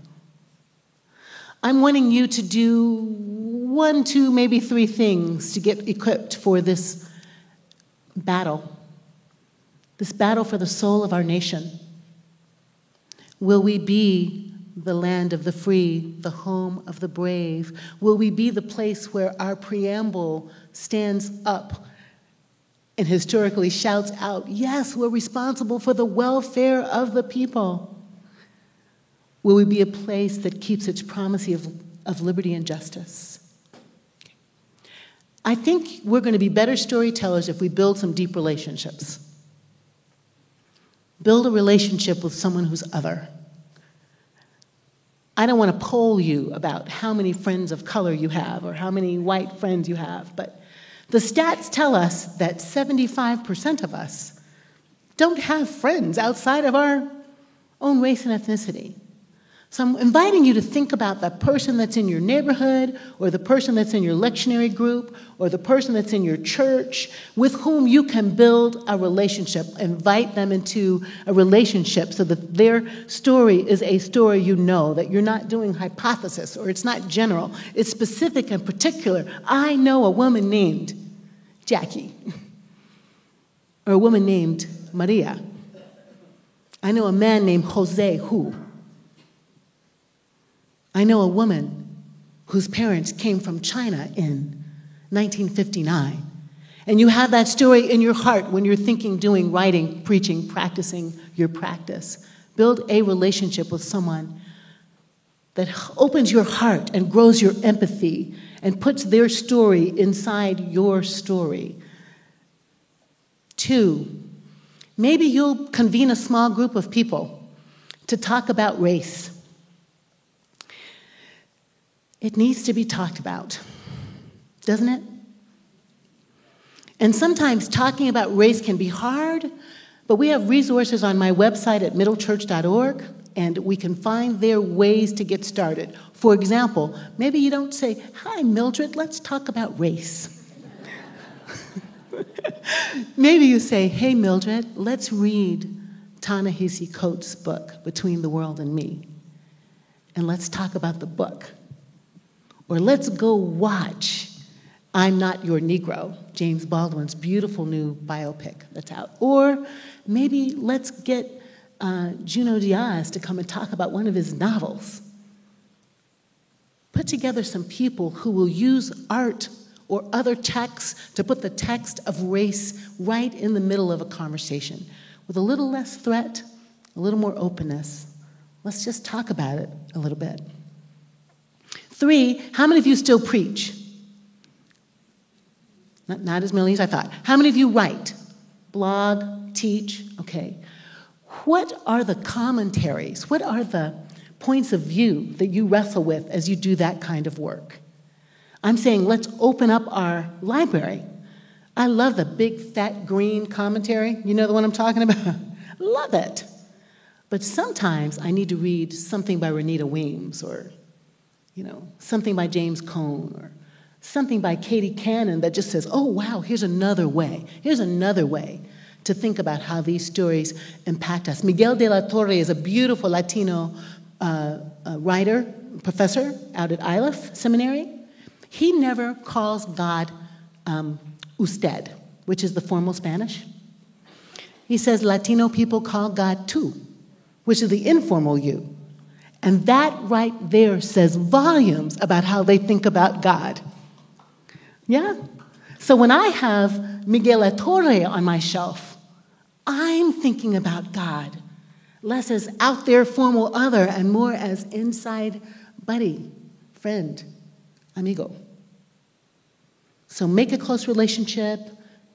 I'm wanting you to do 1, 2, maybe 3 things to get equipped for this battle for the soul of our nation. Will we be the land of the free, the home of the brave? Will we be the place where our preamble stands up and historically shouts out, yes, we're responsible for the welfare of the people? Will we be a place that keeps its promise of liberty and justice? I think we're going to be better storytellers if we build some deep relationships. Build a relationship with someone who's other. I don't want to poll you about how many friends of color you have or how many white friends you have, but the stats tell us that 75% of us don't have friends outside of our own race and ethnicity. So I'm inviting you to think about the person that's in your neighborhood or the person that's in your lectionary group or the person that's in your church with whom you can build a relationship. Invite them into a relationship so that their story is a story you know, that you're not doing hypothesis or it's not general. It's specific and particular. I know a woman named Jackie or a woman named Maria. I know a man named Jose who. I know a woman whose parents came from China in 1959. And you have that story in your heart when you're thinking, doing, writing, preaching, practicing your practice. Build a relationship with someone that opens your heart and grows your empathy and puts their story inside your story. 2, maybe you'll convene a small group of people to talk about race. It needs to be talked about, doesn't it? And sometimes talking about race can be hard, but we have resources on my website at middlechurch.org, and we can find there ways to get started. For example, maybe you don't say, "Hi, Mildred, let's talk about race." Maybe you say, "Hey, Mildred, let's read Ta-Nehisi Coates' book, Between the World and Me, and let's talk about the book." Or let's go watch I'm Not Your Negro, James Baldwin's beautiful new biopic that's out. Or maybe let's get Junot Diaz to come and talk about one of his novels. Put together some people who will use art or other texts to put the text of race right in the middle of a conversation with a little less threat, a little more openness. Let's just talk about it a little bit. 3, how many of you still preach? Not as many as I thought. How many of you write? Blog, teach? Okay. What are the commentaries? What are the points of view that you wrestle with as you do that kind of work? I'm saying let's open up our library. I love the big, fat, green commentary. You know the one I'm talking about? Love it. But sometimes I need to read something by Renita Weems or, something by James Cone or something by Katie Cannon that just says, oh, wow, here's another way. Here's another way to think about how these stories impact us. Miguel de la Torre is a beautiful Latino writer, professor out at Iliff Seminary. He never calls God usted, which is the formal Spanish. He says Latino people call God tú, which is the informal you. And that right there says volumes about how they think about God. Yeah? So when I have Miguel de la Torre on my shelf, I'm thinking about God, less as out there formal other and more as inside buddy, friend, amigo. So make a close relationship,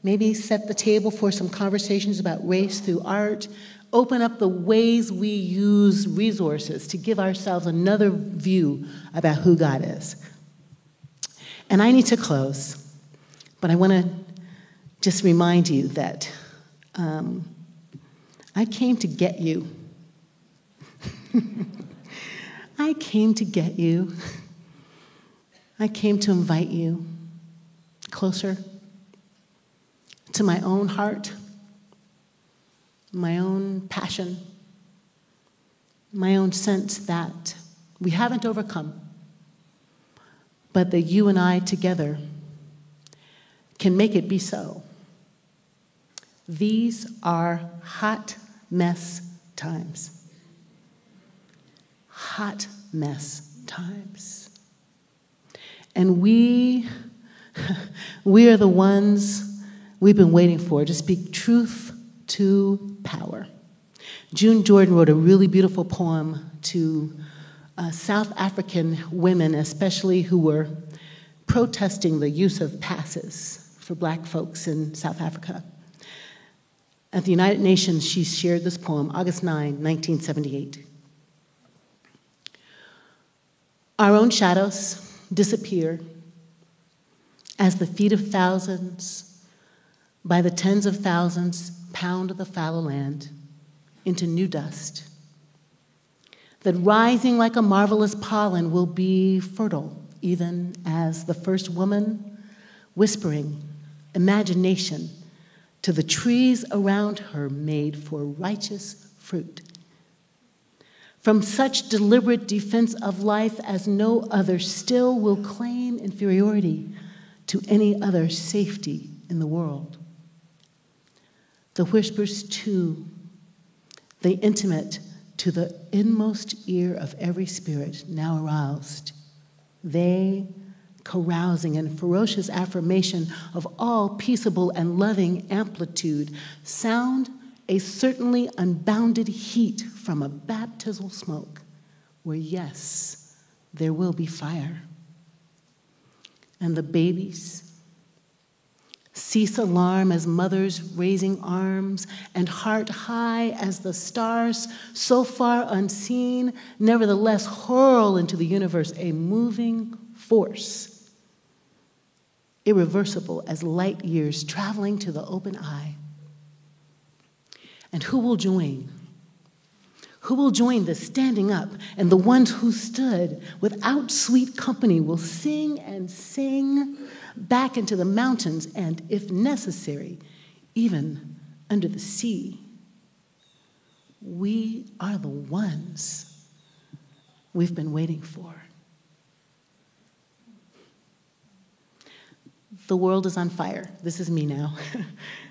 maybe set the table for some conversations about race through art, open up the ways we use resources to give ourselves another view about who God is. And I need to close, but I want to just remind you that I came to get you. I came to get you. I came to invite you closer to my own heart, my own passion, my own sense that we haven't overcome, but that you and I together can make it be so. These are hot mess times. Hot mess times. And we are the ones we've been waiting for to speak truth to power. June Jordan wrote a really beautiful poem to South African women, especially who were protesting the use of passes for black folks in South Africa. At the United Nations, she shared this poem, August 9, 1978. Our own shadows disappear as the feet of thousands, by the tens of thousands, pound the fallow land into new dust, that rising like a marvelous pollen will be fertile, even as the first woman whispering imagination to the trees around her made for righteous fruit. From such deliberate defense of life as no other still will claim inferiority to any other safety in the world. The whispers too, the intimate to the inmost ear of every spirit now aroused, They, carousing in ferocious affirmation of all peaceable and loving amplitude, sound a certainly unbounded heat from a baptismal smoke, where yes, there will be fire. And the babies cease alarm as mothers raising arms and heart high as the stars so far unseen, nevertheless hurl into the universe a moving force, irreversible as light years traveling to the open eye. And who will join? Who will join the standing up? And the ones who stood without sweet company will sing and sing back into the mountains and, if necessary, even under the sea. We are the ones we've been waiting for. The world is on fire. This is me now.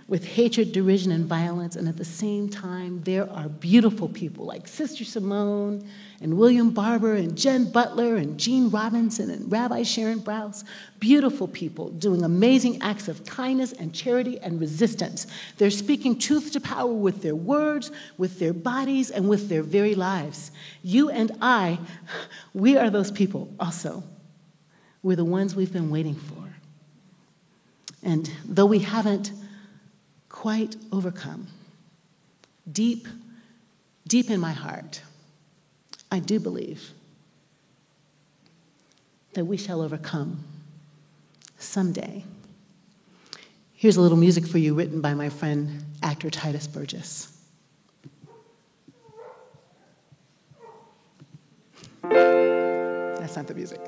With hatred, derision, and violence, and at the same time, there are beautiful people like Sister Simone and William Barber and Jen Butler and Gene Robinson and Rabbi Sharon Brous. Beautiful people doing amazing acts of kindness and charity and resistance. They're speaking truth to power with their words, with their bodies, and with their very lives. You and I, we are those people also. We're the ones we've been waiting for. And though we haven't quite overcome, deep in my heart, I do believe that we shall overcome someday. Here's a little music for you written by my friend, actor Titus Burgess. That's not the music.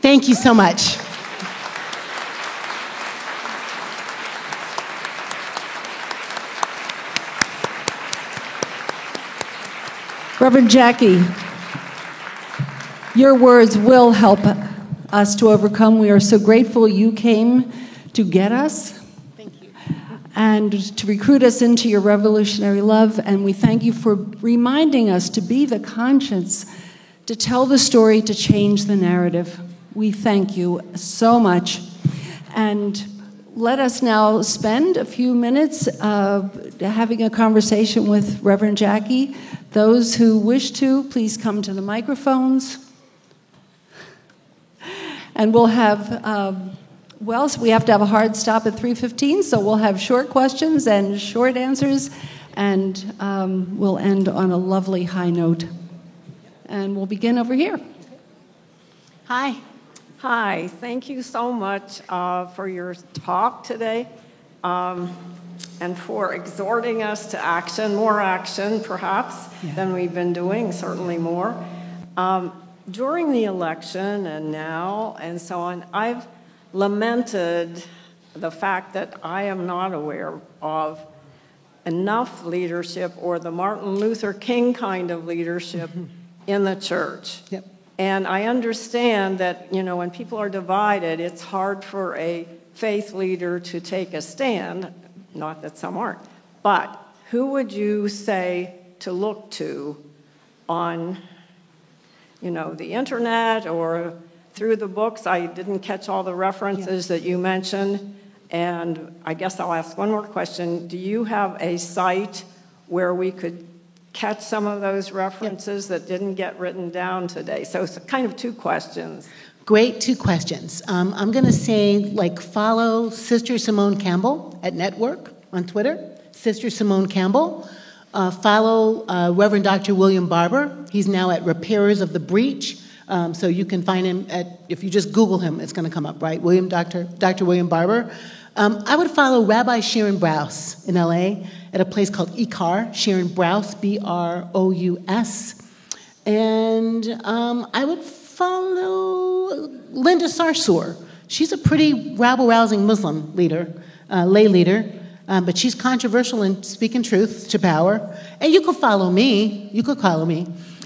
Thank you so much. Reverend Jackie, your words will help us to overcome. We are so grateful you came to get us. Thank you. And to recruit us into your revolutionary love. And we thank you for reminding us to be the conscience, to tell the story, to change the narrative. We thank you so much. And let us now spend a few minutes having a conversation with Reverend Jackie. Those who wish to, please come to the microphones. And we'll have, so we have to have a hard stop at 3:15, so we'll have short questions and short answers, and we'll end on a lovely high note. And we'll begin over here. Hi. Hi, thank you so much for your talk today and for exhorting us to action, more action perhaps than we've been doing, certainly more. During the election and now and so on, I've lamented the fact that I am not aware of enough leadership or the Martin Luther King kind of leadership in the church. Yep. And I understand that, when people are divided, it's hard for a faith leader to take a stand, not that some aren't. But who would you say to look to on, the internet or through the books? I didn't catch all the references that you mentioned. And I guess I'll ask one more question. Do you have a site where we could catch some of those references that didn't get written down today? So it's kind of two questions. Great, two questions. I'm going to say, follow Sister Simone Campbell at Network on Twitter, Sister Simone Campbell. Follow Reverend Dr. William Barber. He's now at Repairers of the Breach. So you can find him if you just Google him, it's going to come up, right? Dr. William Barber. I would follow Rabbi Sharon Brous in LA at a place called ICAR, Sharon Brous, Brous. And I would follow Linda Sarsour. She's a pretty rabble-rousing Muslim leader, lay leader, but she's controversial and speaking truth to power. And you could follow me.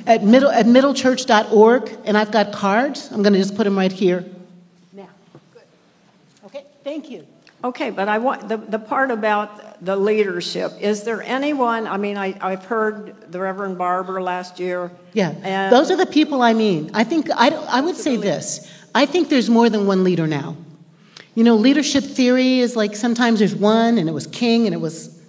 At middlechurch.org, and I've got cards. I'm going to just put them right here. Now, good. Okay, thank you. Okay, but I want the part about the leadership. Is there anyone? I mean, I've heard the Reverend Barber last year. Yeah, and those are the people I mean. I would say this. I think there's more than one leader now. Leadership theory is sometimes there's one, and it was King, and it was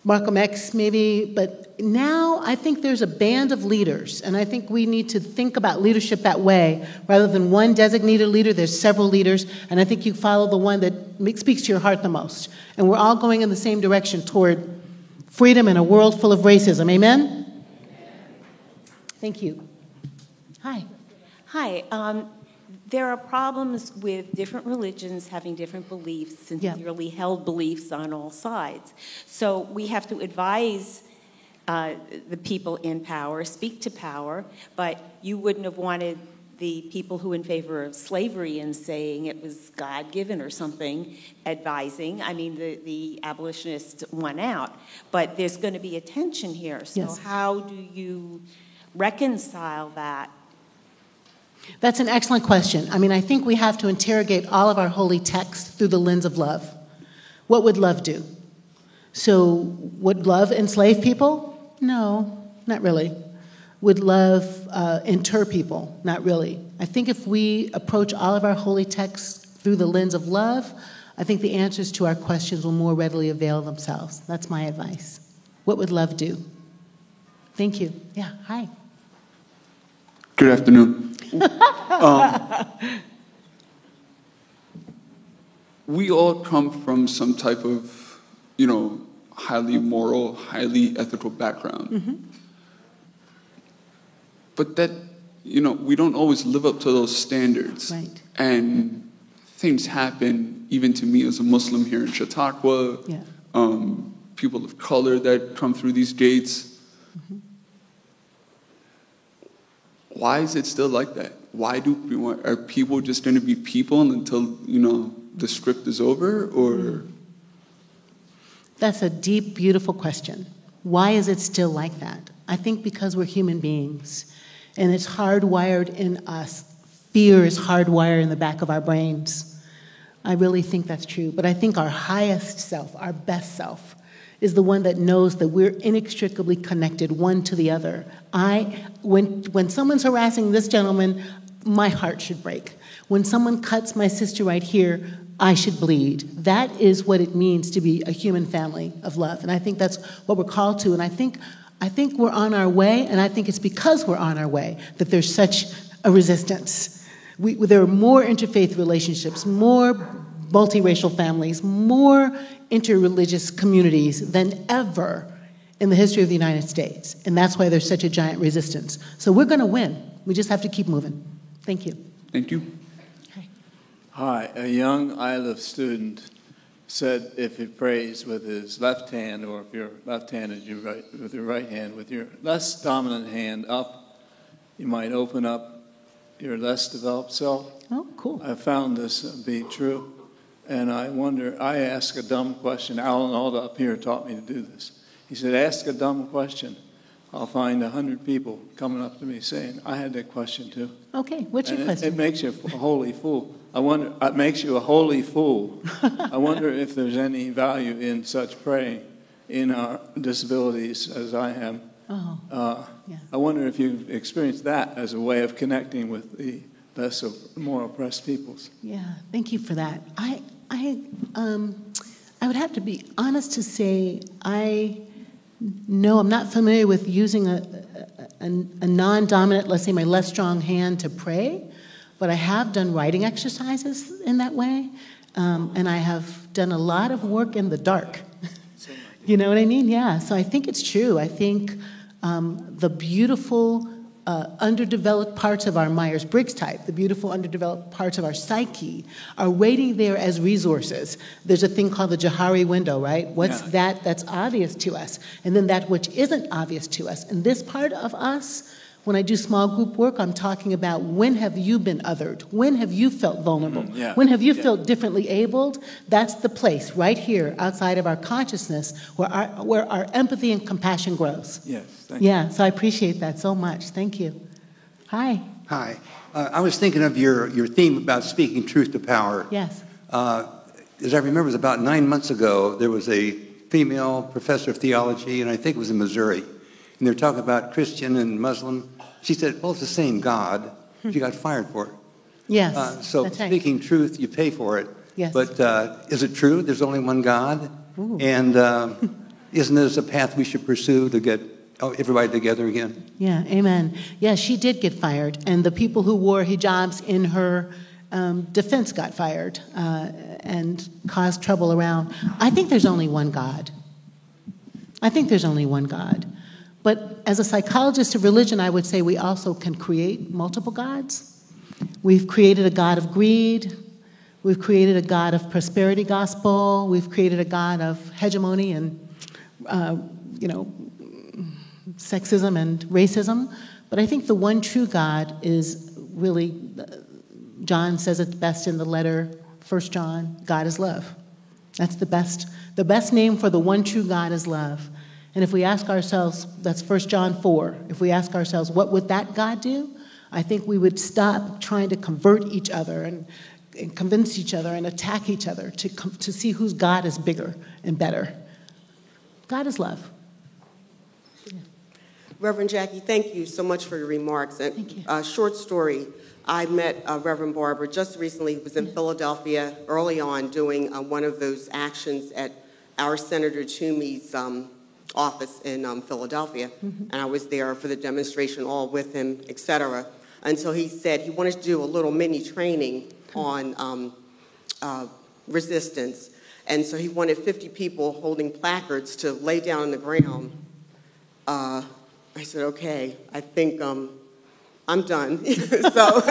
Malcolm X maybe, but now I think there's a band of leaders, and I think we need to think about leadership that way. Rather than one designated leader, there's several leaders, and I think you follow the one that speaks to your heart the most. And we're all going in the same direction toward freedom in a world full of racism. Amen? Thank you. Hi. Hi. There are problems with different religions having different beliefs, sincerely held beliefs on all sides. So we have to advise the people in power, speak to power, but you wouldn't have wanted the people who in favor of slavery and saying it was God-given or something advising. I mean, the abolitionists won out, but there's going to be a tension here. So how do you reconcile that? That's an excellent question. I mean, I think we have to interrogate all of our holy texts through the lens of love. What would love do? So would love enslave people? No, not really. Would love inter people? Not really. I think if we approach all of our holy texts through the lens of love, I think the answers to our questions will more readily avail themselves. That's my advice. What would love do? Thank you. Yeah, hi. Good afternoon. We all come from some type of, highly moral, highly ethical background. Mm-hmm. But that, we don't always live up to those standards. Right. And things happen, even to me as a Muslim here in Chautauqua, people of color that come through these gates. Mm-hmm. Why is it still like that? Why are people just going to be people until, the script is over, or? That's a deep, beautiful question. Why is it still like that? I think because we're human beings, and it's hardwired in us. Fear is hardwired in the back of our brains. I really think that's true. But I think our highest self, our best self, is the one that knows that we're inextricably connected one to the other. When someone's harassing this gentleman, my heart should break. When someone cuts my sister right here, I should bleed. That is what it means to be a human family of love. And I think that's what we're called to. And I think we're on our way, and I think it's because we're on our way that there's such a resistance. There are more interfaith relationships, more multiracial families, more interreligious communities than ever in the history of the United States. And that's why there's such a giant resistance. So we're going to win. We just have to keep moving. Thank you. Thank you. Hi. A young ILIF student said if he prays with his left hand, or if your left hand is with your right hand, with your less dominant hand up, you might open up your less developed self. Oh, cool. I found this be true. And I asked a dumb question. Alan Alda up here taught me to do this. He said, ask a dumb question. I'll find 100 people coming up to me saying, I had that question too. Okay, what's your And question? It makes you a holy fool. It makes you a holy fool. I wonder if there's any value in such praying in our disabilities as I am. Yeah. I wonder if you've experienced that as a way of connecting with the less more oppressed peoples. Yeah, thank you for that. I would have to be honest to say no, I'm not familiar with using a non-dominant, let's say my less strong hand to pray, but I have done writing exercises in that way, and I have done a lot of work in the dark. You know what I mean? Yeah, so I think it's true. I think the beautiful underdeveloped parts of our Myers-Briggs type, the beautiful underdeveloped parts of our psyche, are waiting there as resources. There's a thing called the Johari window, right? What's that that's obvious to us? And then that which isn't obvious to us. And this part of us, when I do small group work, I'm talking about when have you been othered? When have you felt vulnerable? When have you felt differently abled? That's the place right here outside of our consciousness where our empathy and compassion grows. Yes, thank you. Yeah, so I appreciate that so much. Thank you. Hi. Hi. I was thinking of your theme about speaking truth to power. Yes. As I remember, it was about 9 months ago, there was a female professor of theology, and I think it was in Missouri, and they were talking about Christian and Muslim. She said, well, it's the same God. She got fired for it. Yes, So that's right. speaking truth, you pay for it. Yes. But is it true there's only one God? Ooh. And isn't this a path we should pursue to get everybody together again? Yeah, amen. Yeah, she did get fired, and the people who wore hijabs in her defense got fired and caused trouble around. I think there's only one God. I think there's only one God. But as a psychologist of religion, I would say we also can create multiple gods. We've created a God of greed. We've created a God of prosperity gospel. We've created a God of hegemony and, sexism and racism. But I think the one true God is really, John says it best in the letter, 1 John, God is love. That's the best name for the one true God is love. And if we ask ourselves, that's 1 John 4, if we ask ourselves, what would that God do? I think we would stop trying to convert each other and convince each other and attack each other to see whose God is bigger and better. God is love. Yeah. Reverend Jackie, thank you so much for your remarks. And thank you. A short story. I met Reverend Barber just recently. He was in Philadelphia early on doing one of those actions at our Senator Toomey's office in Philadelphia, and I was there for the demonstration all with him, etc. Until he said he wanted to do a little mini training on resistance, and so he wanted 50 people holding placards to lay down on the ground. I said, okay, I think I'm done. So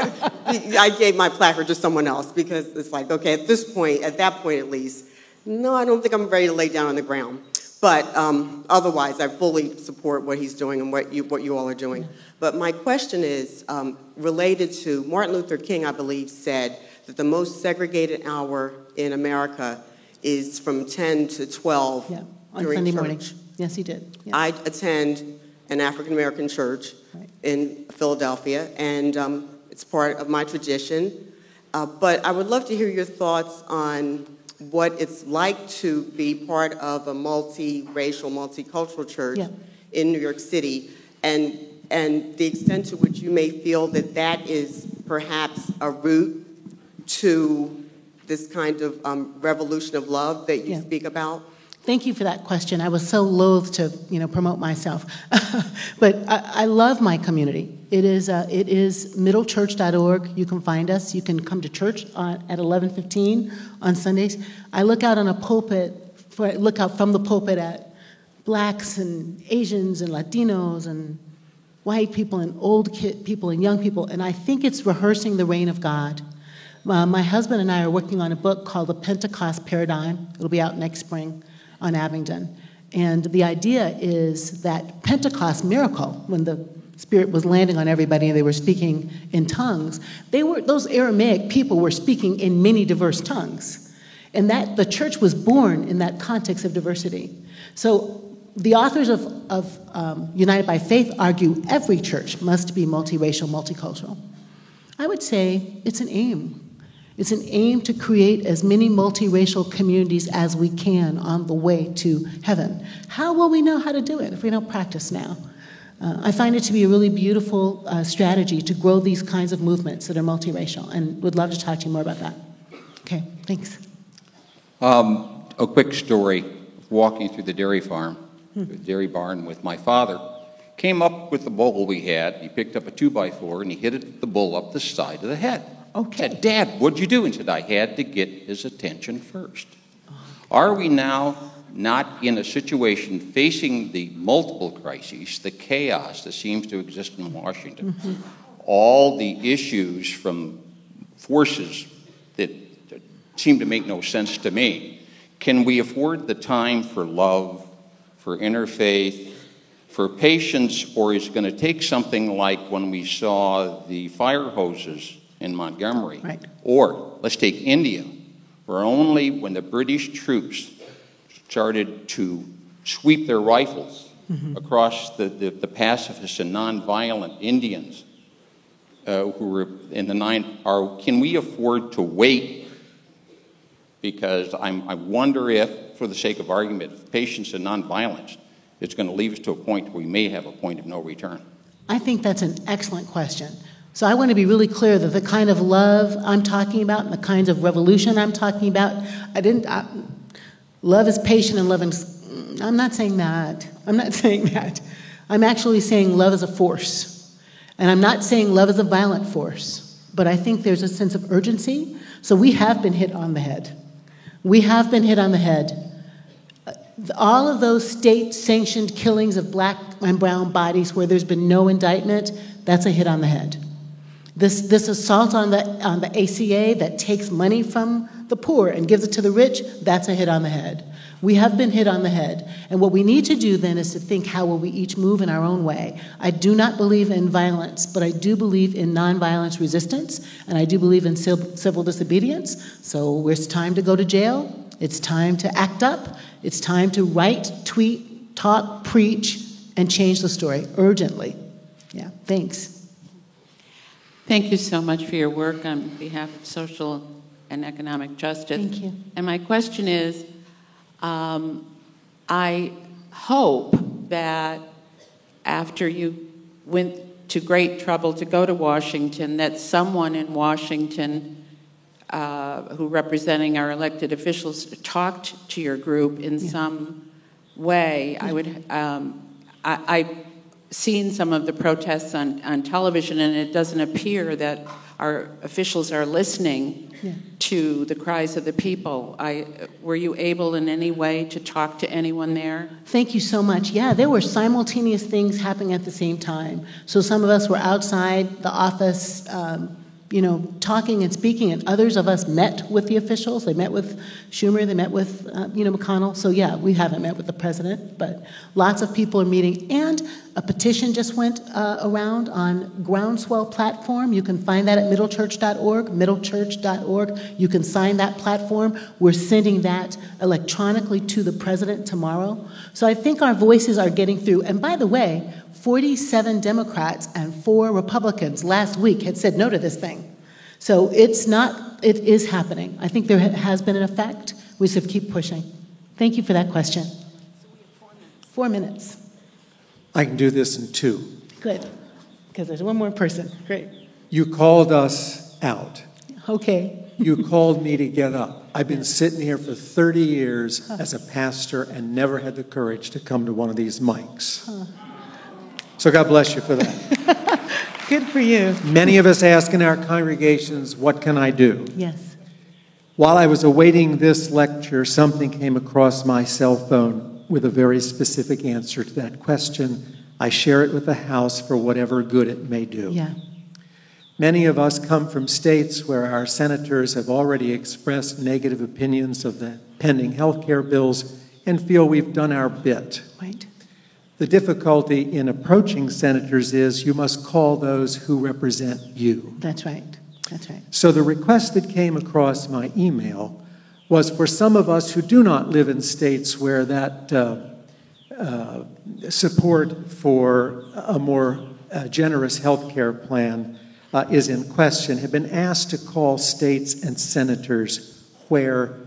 I gave my placard to someone else because it's like, okay, at that point at least, no, I don't think I'm ready to lay down on the ground. But otherwise, I fully support what he's doing and what you all are doing. But my question is related to Martin Luther King, I believe, said that the most segregated hour in America is from 10 to 12 on during Sunday church. morning. Yes, he did. Yeah. I attend an African-American church in Philadelphia, and it's part of my tradition. But I would love to hear your thoughts on what it's like to be part of a multi-racial, multicultural church in New York City, and the extent to which you may feel that is perhaps a route to this kind of revolution of love that you speak about. Thank you for that question. I was so loath to, promote myself, but I love my community. It is middlechurch.org. You can find us. You can come to church at 11:15 on Sundays. I look out from the pulpit at blacks and Asians and Latinos and white people and old people and young people, and I think it's rehearsing the reign of God. My husband and I are working on a book called The Pentecost Paradigm. It'll be out next spring on Abingdon. And the idea is that Pentecost miracle, when the Spirit was landing on everybody and they were speaking in tongues, those Aramaic people were speaking in many diverse tongues. And that the church was born in that context of diversity. So the authors of United by Faith argue every church must be multiracial, multicultural. I would say it's an aim. It's an aim to create as many multiracial communities as we can on the way to heaven. How will we know how to do it if we don't practice now? I find it to be a really beautiful strategy to grow these kinds of movements that are multiracial, and would love to talk to you more about that. Okay, thanks. A quick story. Walking through the dairy farm, the dairy barn with my father, came up with the bull we had. He picked up a 2x4 and he hit the bull up the side of the head. Okay. Said, "Dad, what'd you do?" And said, "I had to get his attention first." Are we now not in a situation facing the multiple crises, the chaos that seems to exist in Washington, all the issues from forces that seem to make no sense to me? Can we afford the time for love, for interfaith, for patience, or is it going to take something like when we saw the fire hoses in Montgomery? Right. Or let's take India, where only when the British troops started to sweep their rifles across the pacifists and nonviolent Indians who were in the can we afford to wait? Because I wonder if, for the sake of argument, if patience and nonviolence, it's going to lead us to a point where we may have a point of no return. I think that's an excellent question. So I want to be really clear that the kind of love I'm talking about and the kinds of revolution I'm talking about, love is patient and love is, I'm not saying that. I'm not saying that. I'm actually saying love is a force. And I'm not saying love is a violent force. But I think there's a sense of urgency. So we have been hit on the head. We have been hit on the head. All of those state-sanctioned killings of black and brown bodies where there's been no indictment, that's a hit on the head. This assault on the ACA that takes money from the poor and gives it to the rich, that's a hit on the head. We have been hit on the head. And what we need to do then is to think, how will we each move in our own way? I do not believe in violence, but I do believe in nonviolence resistance, and I do believe in civil disobedience. So it's time to go to jail. It's time to act up. It's time to write, tweet, talk, preach, and change the story urgently. Yeah, thanks. Thank you so much for your work on behalf of social and economic justice. Thank you. And my question is, I hope that after you went to great trouble to go to Washington, that someone in Washington who representing our elected officials talked to your group in some way. I've seen some of the protests on television, and it doesn't appear that our officials are listening to the cries of the people. Were you able in any way to talk to anyone there? Thank you so much. Yeah, there were simultaneous things happening at the same time. So some of us were outside the office, talking and speaking, and others of us met with the officials. They met with Schumer, they met with, McConnell. So yeah, we haven't met with the president, but lots of people are meeting. And a petition just went around on Groundswell platform. You can find that at middlechurch.org, You can sign that platform. We're sending that electronically to the president tomorrow. So I think our voices are getting through. And by the way, 47 Democrats and 4 Republicans last week had said no to this thing. So it is happening. I think there has been an effect. We just have to keep pushing. Thank you for that question. So we have 4 minutes. I can do this in 2. Good, because there's one more person. Great. You called us out. Okay. You called me to get up. I've been sitting here for 30 years as a pastor and never had the courage to come to one of these mics. So God bless you for that. Good for you. Many of us ask in our congregations, what can I do? Yes. While I was awaiting this lecture, something came across my cell phone with a very specific answer to that question. I share it with the House for whatever good it may do. Yeah. Many of us come from states where our senators have already expressed negative opinions of the pending health care bills and feel we've done our bit. Right. The difficulty in approaching senators is you must call those who represent you. That's right. That's right. So the request that came across my email was for some of us who do not live in states where that support for a more generous health care plan is in question, have been asked to call states and senators where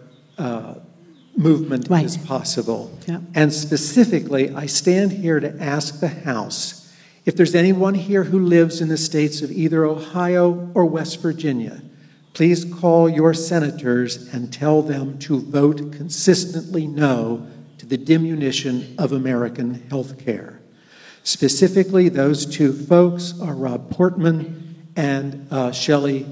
movement is possible. Yep. And specifically, I stand here to ask the House if there's anyone here who lives in the states of either Ohio or West Virginia, please call your senators and tell them to vote consistently no to the diminution of American health care. Specifically, those two folks are Rob Portman and Shelley,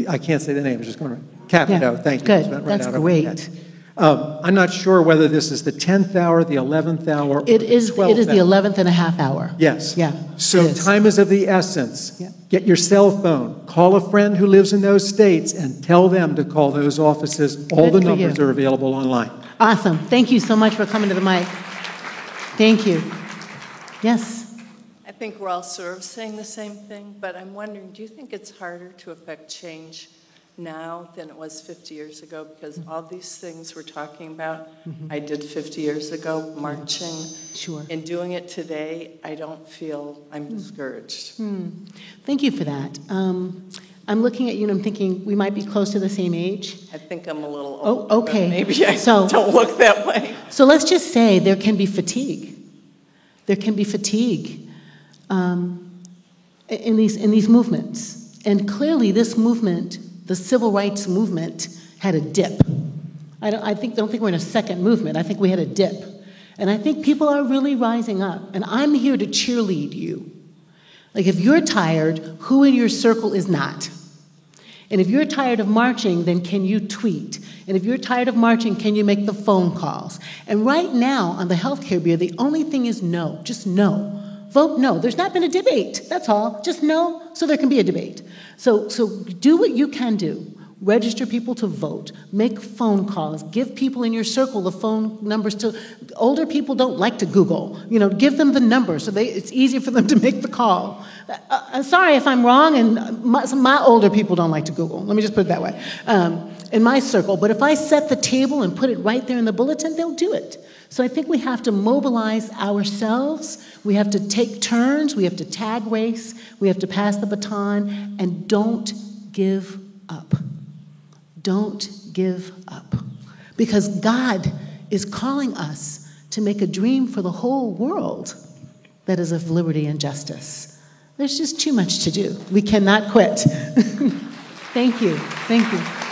I can't say the name, it's just going to, Capito, Yeah, thank you. good. Right That's out of my great. head. I'm not sure whether this is the 10th hour, the 11th hour, or It is the 12th the hour. 11th and a half hour. Yes. Yeah. So it is. time is of the essence. Yeah. Get your cell phone, call a friend who lives in those states, and tell them to call those offices. All Good the for numbers you. are available online. Awesome. Thank you so much for coming to the mic. Thank you. Yes. I think we're all sort of saying the same thing, but I'm wondering, do you think it's harder to affect change now than it was 50 years ago? Because all these things we're talking about, I did 50 years ago, marching. Sure. And doing it today, I don't feel I'm discouraged. Thank you for that. I'm looking at you and I'm thinking we might be close to the same age. I think I'm a little Oh, older, but okay. maybe I So- don't look that way. So let's just say there can be fatigue. There can be fatigue in these movements. And clearly this movement, the civil rights movement, had a dip. I don't think we're in a second movement. I think we had a dip. And I think people are really rising up. And I'm here to cheerlead you. Like if you're tired, who in your circle is not? And if you're tired of marching, then can you tweet? And if you're tired of marching, can you make the phone calls? And right now on the healthcare bill, the only thing is no, just no. Vote no. There's not been a debate, that's all. Just no, so there can be a debate. So do what you can do. Register people to vote. Make phone calls. Give people in your circle the phone numbers to... Older people don't like to Google. Give them the number so it's easier for them to make the call. I'm sorry if I'm wrong, and my older people don't like to Google. Let me just put it that way. In my circle. But if I set the table and put it right there in the bulletin, they'll do it. So I think we have to mobilize ourselves. We have to take turns. We have to tag race. We have to pass the baton. And don't give up. Don't give up. Because God is calling us to make a dream for the whole world that is of liberty and justice. There's just too much to do. We cannot quit. Thank you. Thank you.